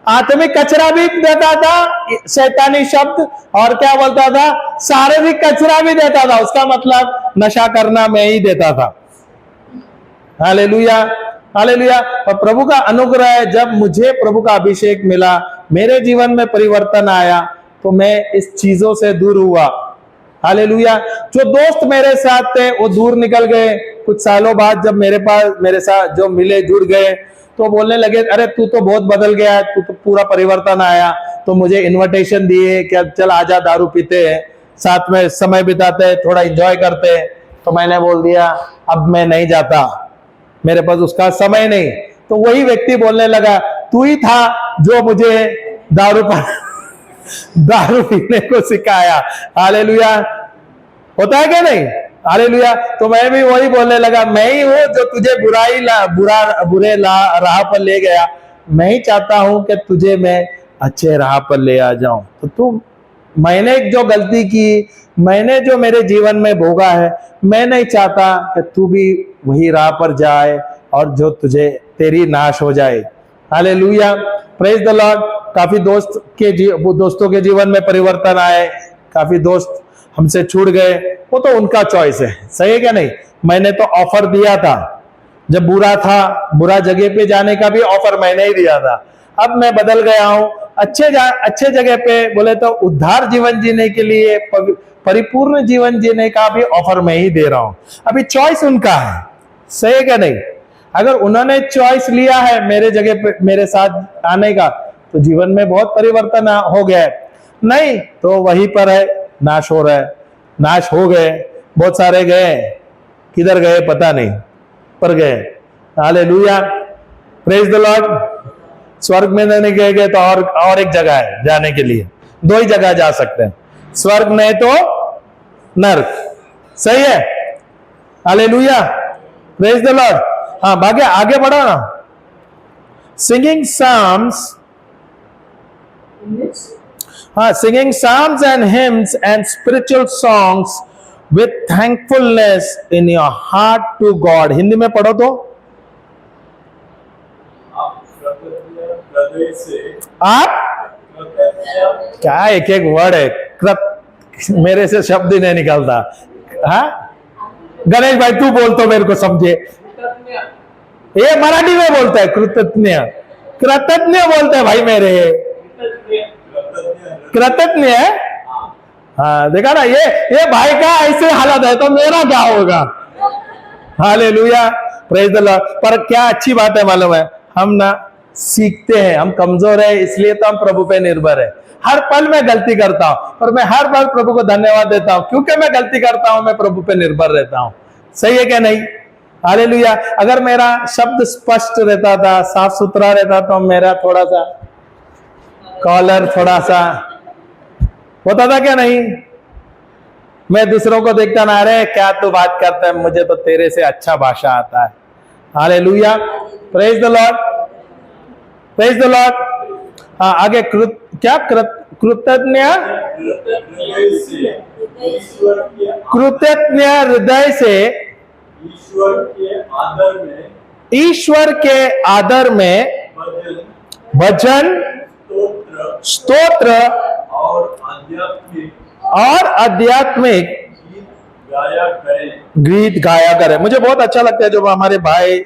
आत्मिक कचरा भी देता था, शैतानी शब्द, और क्या बोलता था? शारीरिक कचरा भी देता था। उसका मतलब नशा करना मैं ही देता था। Hallelujah, hallelujah. और प्रभु का अनुग्रह है, जब मुझे प्रभु का अभिषेक मिला, मेरे जीवन में परिवर्तन आया, तो मैं इस चीजों से दूर हुआ। हालेलुया। जो दोस्त मेरे साथ थे वो दूर निकल गए। कुछ सालों बाद जब मेरे साथ जो मिले, जुड़ गए, तो बोलने लगे, अरे तू तो बहुत बदल गया, तू तो पूरा परिवर्तन आया। तो मुझे इनविटेशन दिए कि चल आजा, दारू पीते हैं, साथ में समय बिताते हैं, थोड़ा एंजॉय करते हैं। तो मैंने बोल दिया अब मैं नहीं जाता, मेरे पास उसका समय नहीं। तो वही व्यक्ति बोलने लगा, तू ही था जो मुझे दारू पीने को सिखाया। हालेलुया। होता है क्या नहीं? हालेलुया। तो मैं भी वही बोलने लगा, मैं ही हूं जो तुझे बुरे राह पर ले गया। मैं ही चाहता हूं कि तुझे मैं अच्छे राह पर ले आ जाऊं। तो तू, मैंने जो गलती की, मैंने जो मेरे जीवन में भोगा है, मैं नहीं चाहता कि तू भी वही राह पर जाए और जो तुझे तेरी नाश हो जाए। Hallelujah, praise the Lord. काफी दोस्तों के जीवन में परिवर्तन आए, काफी दोस्त हमसे छूट गए, वो तो उनका चॉइस है, सही है क्या नहीं? मैंने तो ऑफर दिया था, जब बुरा था, बुरा जगह पे जाने का भी ऑफर मैंने ही दिया था। अब मैं बदल गया हूं, अच्छे जगह पे, बोले तो उद्धार जीवन जीने के लिए, परिपूर्ण जीवन जीने का भी ऑफर मैं ही दे रहा हूं। अभी चॉइस उनका है, सही है क्या नहीं? अगर उन्होंने चॉइस लिया है मेरे जगह पे मेरे साथ आने का, तो जीवन में बहुत परिवर्तन हो गया है। नहीं तो वहीं पर है, नाश हो रहा है, नाश हो गए। बहुत सारे गए, किधर गए पता नहीं, पर गए। Hallelujah, praise the Lord. स्वर्ग में नहीं गए तो और एक जगह है जाने के लिए, दो ही जगह जा सकते हैं, स्वर्ग नहीं तो नर्क, सही है? Hallelujah, praise the Lord. हाँ, आगे बढ़ो ना। सिंगिंग साम्स, हाँ, singing psalms and hymns and spiritual songs with thankfulness in your heart to God. Hindi में पढ़ो तो। आप क्या एक वर्ड है, मेरे से शब्द ही नहीं निकलता। हाँ, गणेश भाई तू बोल तो मेरे को समझे। ये मराठी में बोलता है कृतज्ञ, कृतज्ञ बोलते हैं भाई मेरे, कृतज्ञ है। हाँ, देखा ना, ये भाई का ऐसे हालत है तो मेरा क्या होगा? Hallelujah, praise the Lord. पर क्या अच्छी बात है मालूम है, हम ना सीखते हैं, हम कमजोर है इसलिए तो हम प्रभु पे निर्भर है। हर पल मैं गलती करता हूं, और मैं हर बार प्रभु को धन्यवाद देता हूं, क्योंकि मैं गलती करता हूं, मैं प्रभु पे निर्भर रहता हूं, सही है क्या नहीं? हालेलुया। अगर मेरा शब्द स्पष्ट रहता था, साफ सुथरा रहता, तो मेरा थोड़ा सा कॉलर थोड़ा सा होता था क्या नहीं? मैं दूसरों को देखता ना, अरे क्या तू बात करता है, मुझे तो तेरे से अच्छा भाषा आता है। Hallelujah, praise the Lord, praise the Lord. हाँ, आगे क्या कृतज्ञ हृदय से ईश्वर के आदर में भजन, स्तोत्र और आध्यात्मिक गीत गाया करे। मुझे बहुत अच्छा लगता है जब हमारे भाई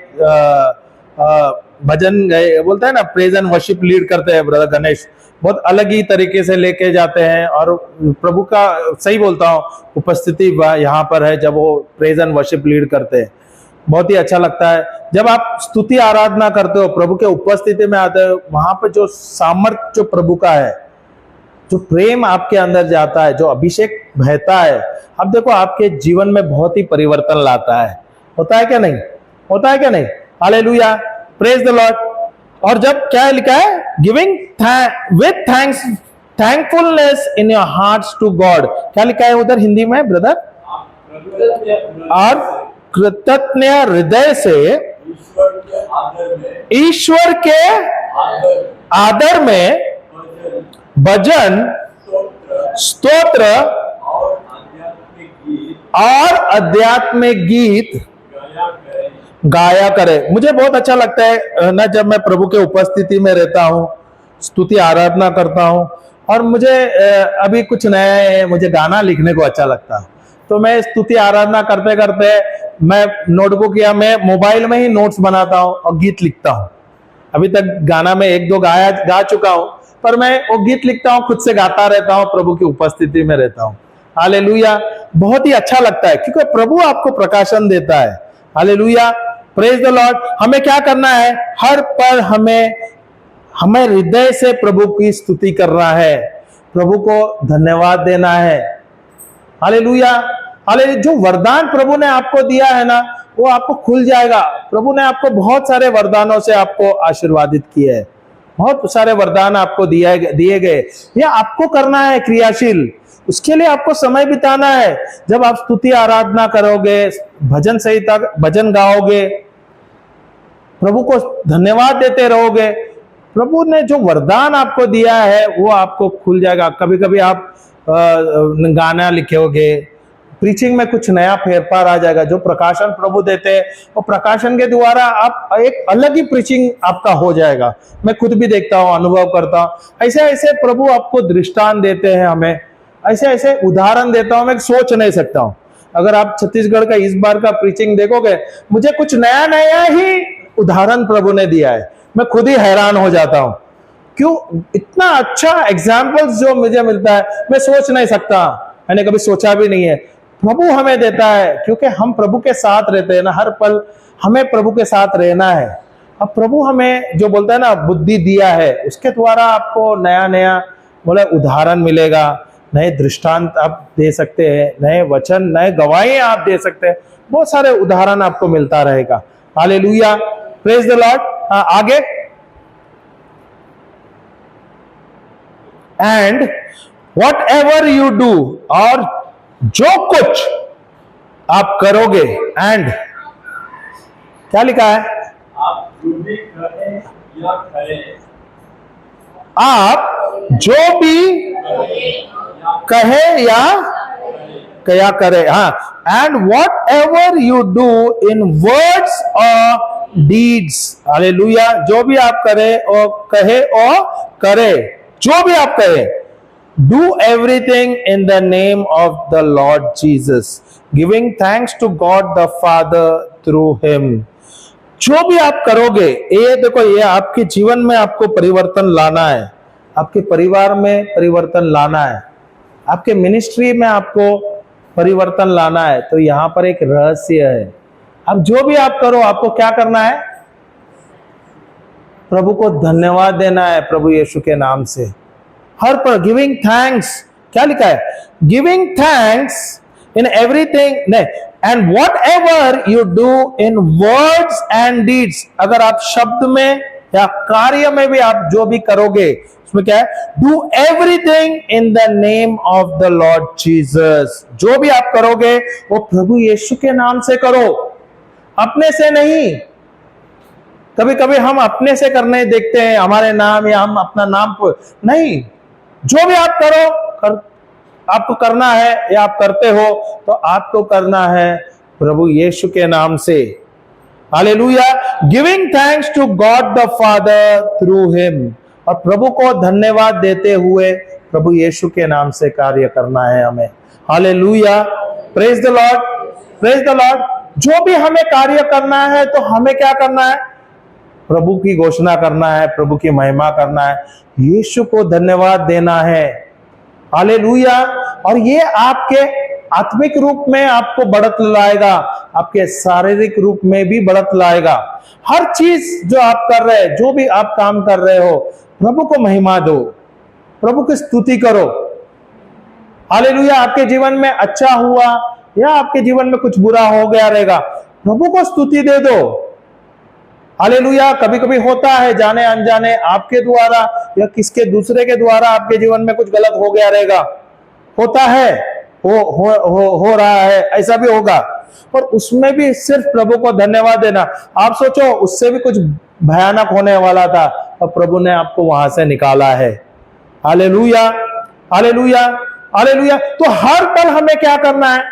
भजन गए, बोलता है ना, प्रेज एंड वर्शिप लीड करते हैं। ब्रदर गणेश बहुत अलग ही तरीके से लेके जाते हैं, और प्रभु का, सही बोलता हूँ, उपस्थिति यहाँ पर है जब वो प्रेज एंड वर्शिप लीड करते हैं। बहुत ही अच्छा लगता है जब आप स्तुति आराधना करते हो, प्रभु के उपस्थिति में आते हो, वहां पर जो सामर्थ्य जो प्रभु का है, जो प्रेम आपके अंदर जाता है, जो अभिषेक बहता है, अब देखो आपके जीवन में बहुत ही परिवर्तन लाता है। होता है क्या नहीं? होता है क्या नहीं? Hallelujah, praise the Lord. और जब क्या लिखा है, giving with thanks, thankfulness in your hearts to God. क्या लिखा है उधर हिंदी में ब्रदर? और कृतज्ञ हृदय से ईश्वर के आदर में भजन, स्तोत्र और आध्यात्मिक गीत गाया करे। मुझे बहुत अच्छा लगता है ना, जब मैं प्रभु के उपस्थिति में रहता हूँ, स्तुति आराधना करता हूँ, और मुझे अभी कुछ नया है, मुझे गाना लिखने को अच्छा लगता है, तो मैं स्तुति आराधना करते करते मैं नोटबुक या मैं मोबाइल में ही नोट्स बनाता हूँ और गीत लिखता हूँ। अभी तक गाना में एक दो गा चुका हूँ, पर मैं वो गीत लिखता हूँ, खुद से गाता रहता हूँ, प्रभु की उपस्थिति में रहता हूँ। हालेलुया, बहुत ही अच्छा लगता है क्योंकि प्रभु आपको प्रकाशन देता है। Hallelujah, praise the Lord. हमें क्या करना है? हर पल हमें हृदय से प्रभु की स्तुति करना है, प्रभु को धन्यवाद देना है। Hallelujah, hallelujah. जो वरदान प्रभु ने आपको दिया है ना, वो आपको खुल जाएगा। प्रभु ने आपको बहुत सारे वरदानों से आपको आशीर्वादित किया है, बहुत सारे वरदान आपको दिए गए। ये आपको करना है क्रियाशील। उसके लिए आपको समय बिताना है। जब आप स्तुति आराधना करोगे, भजन संहिता भजन गाओगे, प्रभु को धन्यवाद देते रहोगे, प्रभु ने जो वरदान आपको दिया है वो आपको खुल जाएगा। कभी कभी आप गाना लिखोगे, प्रीचिंग में कुछ नया फेरफार आ जाएगा। जो प्रकाशन प्रभु देते हैं वो प्रकाशन के द्वारा आप एक अलग ही प्रीचिंग आपका हो जाएगा। मैं खुद भी देखता हूँ, अनुभव करता हूँ। ऐसे ऐसे प्रभु आपको दृष्टांत देते हैं, हमें ऐसे ऐसे उदाहरण देता हूँ, मैं सोच नहीं सकता हूँ। अगर आप छत्तीसगढ़ का इस बार का प्रीचिंग देखोगे, मुझे कुछ नया नया ही उदाहरण प्रभु ने दिया है। मैं खुद ही हैरान हो जाता हूँ, क्यों इतना अच्छा एग्जाम्पल्स जो मुझे मिलता है, मैं सोच नहीं सकता, मैंने कभी सोचा भी नहीं है। प्रभु हमें देता है क्योंकि हम प्रभु के साथ रहते हैं ना, हर पल हमें प्रभु के साथ रहना है। अब प्रभु हमें जो बोलता है ना बुद्धि दिया है, उसके द्वारा आपको नया नया बोला उदाहरण मिलेगा, नए दृष्टांत आप दे सकते हैं, नए वचन, नए गवाही आप दे सकते हैं, बहुत सारे उदाहरण आपको मिलता रहेगा। Hallelujah, praise the lord. आगे, and whatever you do, और जो कुछ आप करोगे, एंड क्या लिखा है? आप जो भी करें या करें, आप जो भी कहे या क्या करे, हाँ, and whatever you do in words और डीड्स, हालेलुया, जो भी आप करे और कहे और करे, जो भी आप कहे, do everything in the name of the Lord Jesus, giving thanks to God the Father through him। जो भी आप करोगे, ये देखो, ये आपके जीवन में आपको परिवर्तन लाना है, आपके परिवार में परिवर्तन लाना है, आपके मिनिस्ट्री में आपको परिवर्तन लाना है। तो यहां पर एक रहस्य है। अब जो भी आप करो, आपको क्या करना है? प्रभु को धन्यवाद देना है प्रभु यीशु के नाम से, हर पर गिविंग थैंक्स। क्या लिखा है? गिविंग थैंक्स इन एवरीथिंग, नहीं, and whatever you do in words and deeds. अगर आप शब्द में या कार्य में भी आप जो भी करोगे, उसमें क्या है? Do everything in the name of the Lord Jesus. जो भी आप करोगे वो प्रभु यीशु के नाम से करो, अपने से नहीं। कभी कभी हम अपने से करने देखते हैं, हमारे नाम या हम अपना नाम नहीं। जो भी आप करो, आपको करना है या आप करते हो, तो आपको करना है प्रभु यीशु के नाम से। Hallelujah, giving thanks to God the Father through him, और प्रभु को धन्यवाद देते हुए प्रभु यीशु के नाम से कार्य करना है हमें। Hallelujah, praise the Lord, praise the Lord. जो भी हमें कार्य करना है तो हमें क्या करना है? प्रभु की घोषणा करना है, प्रभु की महिमा करना है, यीशु को धन्यवाद देना है। हालेलुया। और ये आपके आत्मिक रूप में आपको बढ़त लाएगा, आपके शारीरिक रूप में भी बढ़त लाएगा। हर चीज जो आप कर रहे हैं, जो भी आप काम कर रहे हो, प्रभु को महिमा दो, प्रभु की स्तुति करो। हालेलुया। आपके जीवन में अच्छा हुआ या आपके जीवन में कुछ बुरा हो गया रहेगा, प्रभु को स्तुति दे दो। हालेलुया। कभी कभी होता है जाने अनजाने आपके द्वारा या किसके दूसरे के द्वारा आपके जीवन में कुछ गलत हो गया रहेगा, होता है, हो रहा है, ऐसा भी होगा, और उसमें भी सिर्फ प्रभु को धन्यवाद देना। आप सोचो उससे भी कुछ भयानक होने वाला था और प्रभु ने आपको वहां से निकाला है। Hallelujah, hallelujah, hallelujah. तो हर पल हमें क्या करना है?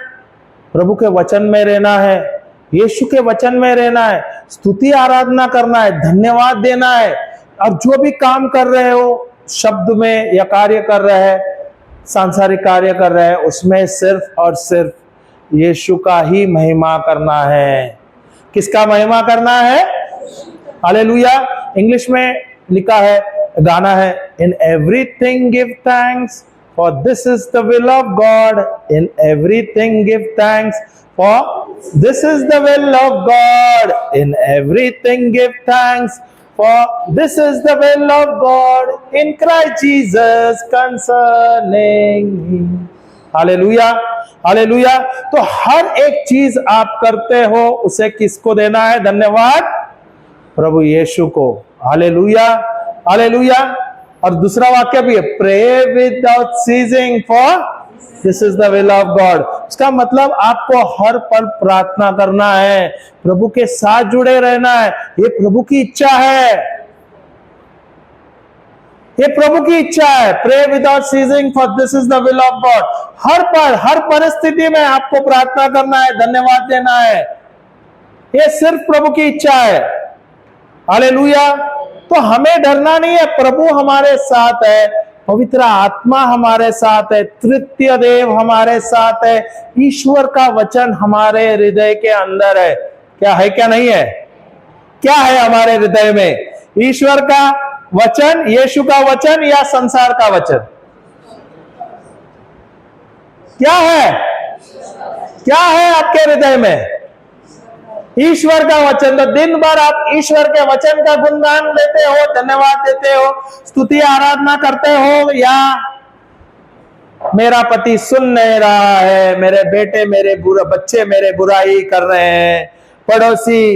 प्रभु के वचन में रहना है, यीशु के वचन में रहना है, स्तुति आराधना करना है, धन्यवाद देना है। और जो भी काम कर रहे हो, शब्द में या कार्य कर रहे हैं, सांसारिक कार्य कर रहे हैं, उसमें सिर्फ और सिर्फ यीशु का ही महिमा करना है। किसका महिमा करना है? हालेलुया। इंग्लिश में लिखा है, गाना है, in everything give thanks for this is the will of God, in everything give thanks, for this is the will of God, in everything give thanks, for this is the will of God in Christ Jesus concerning me। Hallelujah, hallelujah. तो हर एक चीज आप करते हो उसे किसको देना है धन्यवाद? प्रभु यीशु को। Hallelujah, hallelujah. और दूसरा वाक्य भी है, pray without ceasing for this is the will of God. इसका मतलब आपको हर पल प्रार्थना करना है, प्रभु के साथ जुड़े रहना है। ये प्रभु की इच्छा है, ये प्रभु की इच्छा है। Pray without ceasing for this is the will of God. हर पल हर परिस्थिति में आपको प्रार्थना करना है, धन्यवाद देना है। ये सिर्फ प्रभु की इच्छा है। हालेलुया। तो हमें डरना नहीं है, प्रभु हमारे साथ है, पवित्र आत्मा हमारे साथ है, तृतीय देव हमारे साथ है, ईश्वर का वचन हमारे हृदय के अंदर है। क्या है, क्या नहीं है? क्या है हमारे हृदय में? ईश्वर का वचन, यीशु का वचन या संसार का वचन? क्या है? क्या है आपके हृदय में? ईश्वर का वचन। तो दिन भर आप ईश्वर के वचन का गुणगान देते हो, धन्यवाद देते हो, स्तुति आराधना करते हो, या मेरा पति सुन नहीं रहा है, मेरे बेटे मेरे बच्चे मेरे बुराई कर रहे हैं, पड़ोसी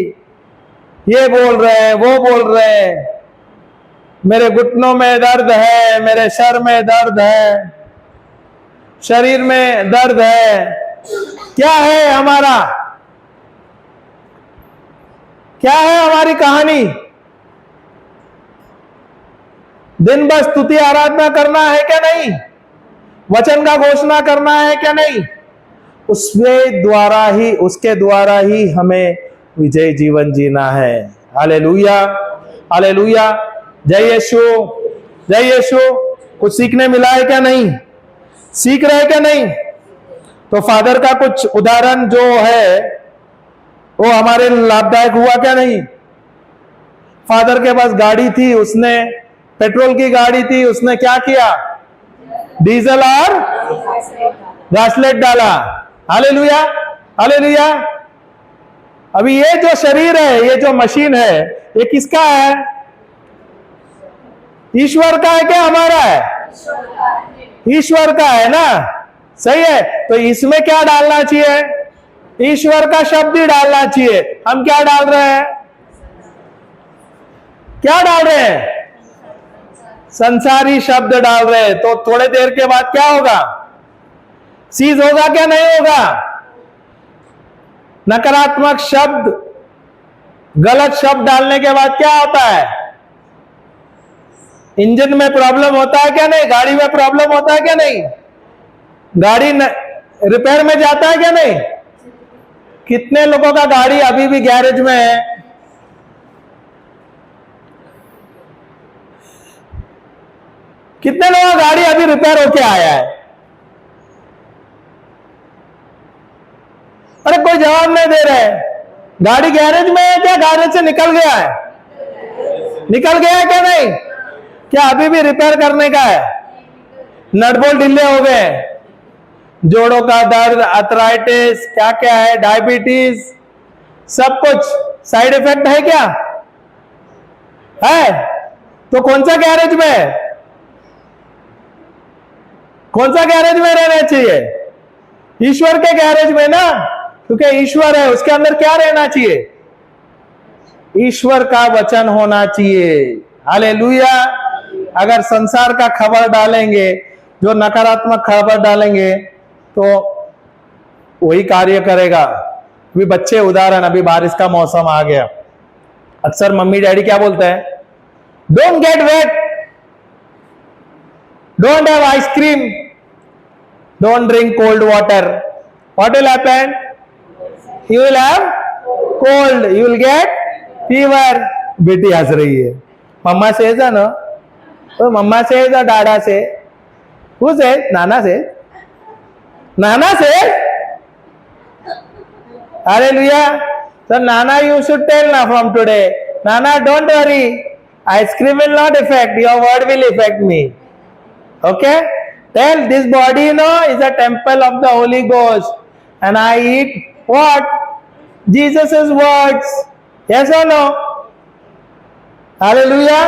ये बोल रहे हैं, वो बोल रहे हैं, मेरे घुटनों में दर्द है, मेरे सर में दर्द है, शरीर में दर्द है। क्या है हमारा? क्या है हमारी कहानी? दिन भर स्तुति आराधना करना है क्या नहीं? वचन का घोषणा करना है क्या नहीं? उसके द्वारा ही हमें विजय जीवन जीना है। Hallelujah, hallelujah. जय यीशु, जय यीशु। कुछ सीखने मिला है क्या नहीं? सीख रहे क्या नहीं? तो फादर का कुछ उदाहरण जो है वो हमारे लाभदायक हुआ क्या नहीं? फादर के पास गाड़ी थी, उसने पेट्रोल की गाड़ी थी, उसने क्या किया? डीजल और गासलेट डाला। Hallelujah, hallelujah. अभी ये जो शरीर है, ये जो मशीन है, ये किसका है? ईश्वर का है क्या हमारा है? ईश्वर का है ना, सही है। तो इसमें क्या डालना चाहिए? ईश्वर का शब्द ही डालना चाहिए। हम क्या डाल रहे हैं? क्या डाल रहे हैं? संसारी शब्द डाल रहे हैं। तो थोड़े देर के बाद क्या होगा? सीज होगा क्या नहीं होगा? नकारात्मक शब्द, गलत शब्द डालने के बाद क्या होता है? इंजन में प्रॉब्लम होता है क्या नहीं? गाड़ी में प्रॉब्लम होता है क्या नहीं? गाड़ी रिपेयर में जाता है क्या नहीं? कितने लोगों का गाड़ी अभी भी गैरेज में है? कितने लोगों का गाड़ी अभी रिपेयर होके आया है? अरे कोई जवाब नहीं दे रहे। गाड़ी गैरेज में है क्या? गैरेज से निकल गया है? निकल गया है क्या नहीं? क्या अभी भी रिपेयर करने का है? नट बोल्ट ढीले हो गए, जोड़ों का दर्द, अर्थराइटिस, क्या क्या है, डायबिटीज, सब कुछ साइड इफेक्ट है क्या? है? तो कौन सा गैरेज में है? कौन सा गैरेज में रहना चाहिए? ईश्वर के गैरेज में ना, क्योंकि ईश्वर है, उसके अंदर क्या रहना चाहिए? ईश्वर का वचन होना चाहिए। हालेलुया। अगर संसार का खबर डालेंगे, जो नकारात्मक खबर डालेंगे, तो वही कार्य करेगा। अभी बच्चे, उदाहरण, अभी बारिश का मौसम आ गया, अक्सर मम्मी डैडी क्या बोलते हैं? Don't get wet, don't have ice cream, don't drink cold water. What will happen? You will have cold, you will get fever. बेटी हंस रही है। मम्मा से ना, तो मम्मा से या डाडा से? Who said? नाना से? नाना से? Hallelujah. So Nana, you should tell now from today. Nana, don't worry. Ice cream will not affect. Your word will affect me. Okay? Tell this body, is a temple of the Holy Ghost. And I eat what? Jesus' words. Yes or no? Hallelujah.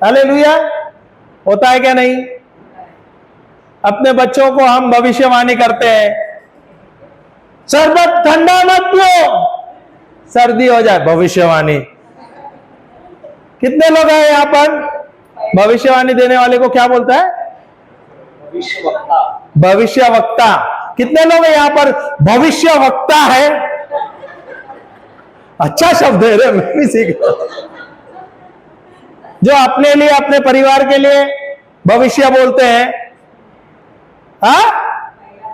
Hallelujah. होता है क्या नहीं? अपने बच्चों को हम भविष्यवाणी करते हैं, शरबत ठंडा मत पियो, सर्दी हो जाए, भविष्यवाणी। कितने लोग हैं यहाँ पर? भविष्यवाणी देने वाले को क्या बोलता है? भविष्यवक्ता। भविष्य वक्ता। कितने लोग यहाँ पर भविष्य वक्ता है? अच्छा शब्द है रे, मैं भी सीख रहा हूं। जो अपने लिए, अपने परिवार के लिए भविष्य बोलते हैं। हाँ,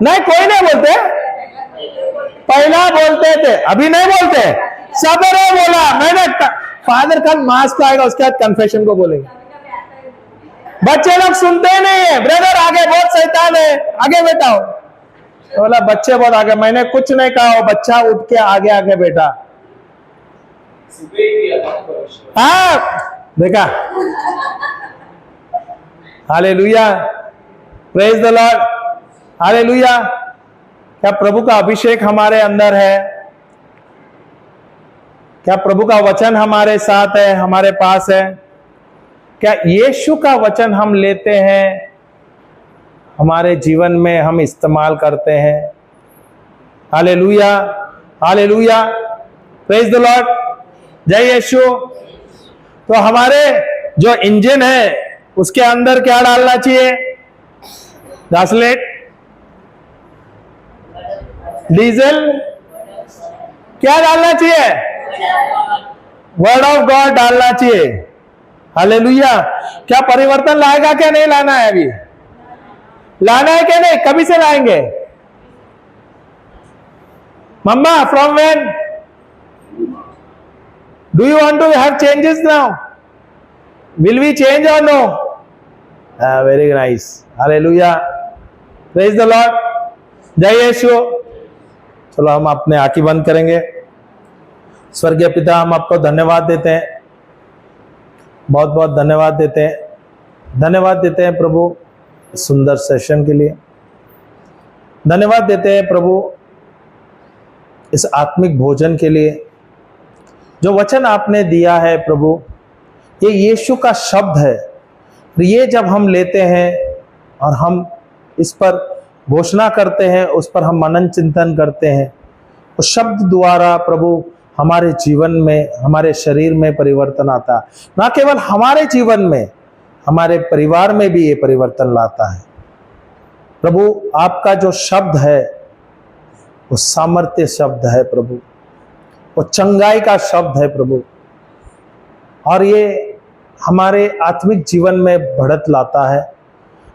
नहीं कोई नहीं बोलते, पहला बोलते थे, अभी नहीं बोलते। सबरे बोला मैंने, फादर कल मास को आएगा, उसके बाद कन्फेशन को बोलेंगे। बच्चे लोग सुनते नहीं है, ब्रदर आगे बहुत शैतान है, आगे बैठा हो। बोला बच्चे बहुत आगे, मैंने कुछ नहीं कहा, बच्चा उठ के आगे आगे बैठा। हाँ देखा, hallelujah, praise the Lord, hallelujah. क्या प्रभु का अभिषेक हमारे अंदर है? क्या प्रभु का वचन हमारे साथ है, हमारे पास है? क्या यीशु का वचन हम लेते हैं, हमारे जीवन में हम इस्तेमाल करते हैं? Hallelujah, hallelujah, praise the lord, जय यीशु। तो हमारे जो इंजन है उसके अंदर क्या डालना चाहिए? गासलेट, डीजल, क्या डालना चाहिए? वर्ड ऑफ गॉड डालना चाहिए। हालेलुया। क्या परिवर्तन लाएगा क्या नहीं लाना है? अभी लाना है क्या नहीं? कभी से लाएंगे? मम्मा, from when do you want to have changes now? Will we change और no? Very nice, hallelujah, praise the lord, जय यीशु। चलो हम अपने आंखें बंद करेंगे। स्वर्गीय पिता, हम आपको धन्यवाद देते हैं, बहुत बहुत धन्यवाद देते हैं। धन्यवाद देते हैं प्रभु सुंदर सेशन के लिए। धन्यवाद देते हैं प्रभु इस आत्मिक भोजन के लिए। जो वचन आपने दिया है प्रभु, ये यीशु का शब्द है। ये जब हम लेते हैं और हम इस पर घोषणा करते हैं, उस पर हम मनन चिंतन करते हैं, उस शब्द द्वारा प्रभु हमारे जीवन में, हमारे शरीर में परिवर्तन आता। ना केवल हमारे जीवन में, हमारे परिवार में भी ये परिवर्तन लाता है। प्रभु आपका जो शब्द है वो सामर्थ्य शब्द है प्रभु, वो चंगाई का शब्द है प्रभु, और ये हमारे आत्मिक जीवन में बढ़त लाता है।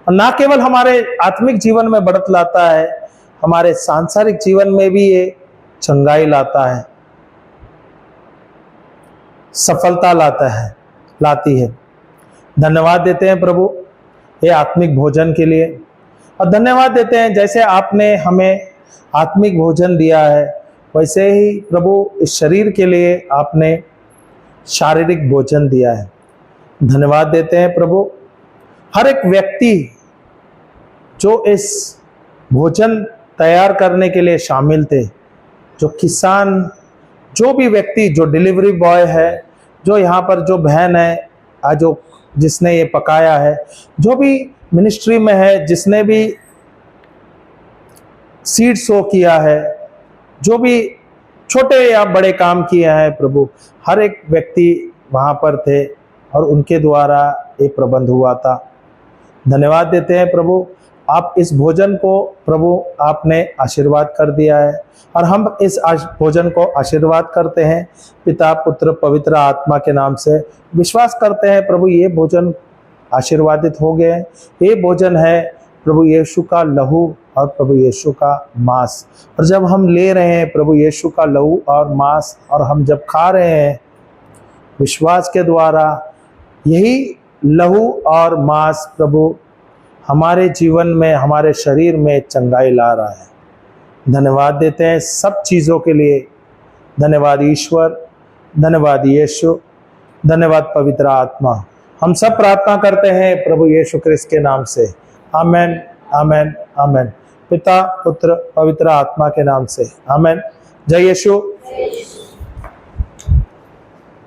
और ना केवल हमारे आत्मिक जीवन में बढ़त लाता है, हमारे सांसारिक जीवन में भी ये चंगाई लाता है, सफलता लाता है, लाती है। धन्यवाद देते हैं प्रभु ये आत्मिक भोजन के लिए, और धन्यवाद देते हैं जैसे आपने हमें आत्मिक भोजन दिया है, वैसे ही प्रभु इस शरीर के लिए आपने शारीरिक भोजन दिया है। धन्यवाद देते हैं प्रभु हर एक व्यक्ति जो इस भोजन तैयार करने के लिए शामिल थे, जो किसान, जो भी व्यक्ति, जो डिलीवरी बॉय है, जो यहाँ पर जो बहन है जो जिसने ये पकाया है, जो भी मिनिस्ट्री में है, जिसने भी सीड सो किया है, जो भी छोटे या बड़े काम किए हैं प्रभु, हर एक व्यक्ति वहाँ पर थे और उनके द्वारा ये प्रबंध हुआ था। धन्यवाद देते हैं प्रभु, आप इस भोजन को प्रभु आपने आशीर्वाद कर दिया है, और हम इस भोजन को आशीर्वाद करते हैं पिता, पुत्र, पवित्र आत्मा के नाम से। विश्वास करते हैं प्रभु ये भोजन आशीर्वादित हो गए। ये भोजन है प्रभु यीशु का लहू और प्रभु यीशु का मांस, और जब हम ले रहे हैं प्रभु यीशु का लहू और मांस, और हम जब खा रहे हैं विश्वास के द्वारा, यही लहू और मांस प्रभु हमारे जीवन में, हमारे शरीर में चंगाई ला रहा है। धन्यवाद देते हैं सब चीज़ों के लिए। धन्यवाद ईश्वर, धन्यवाद यीशु, धन्यवाद पवित्र आत्मा। हम सब प्रार्थना करते हैं प्रभु यीशु क्रिस्त के नाम से, आमेन, आमेन, आमेन। पिता, पुत्र, पवित्र आत्मा के नाम से, आमेन। जय यीशु।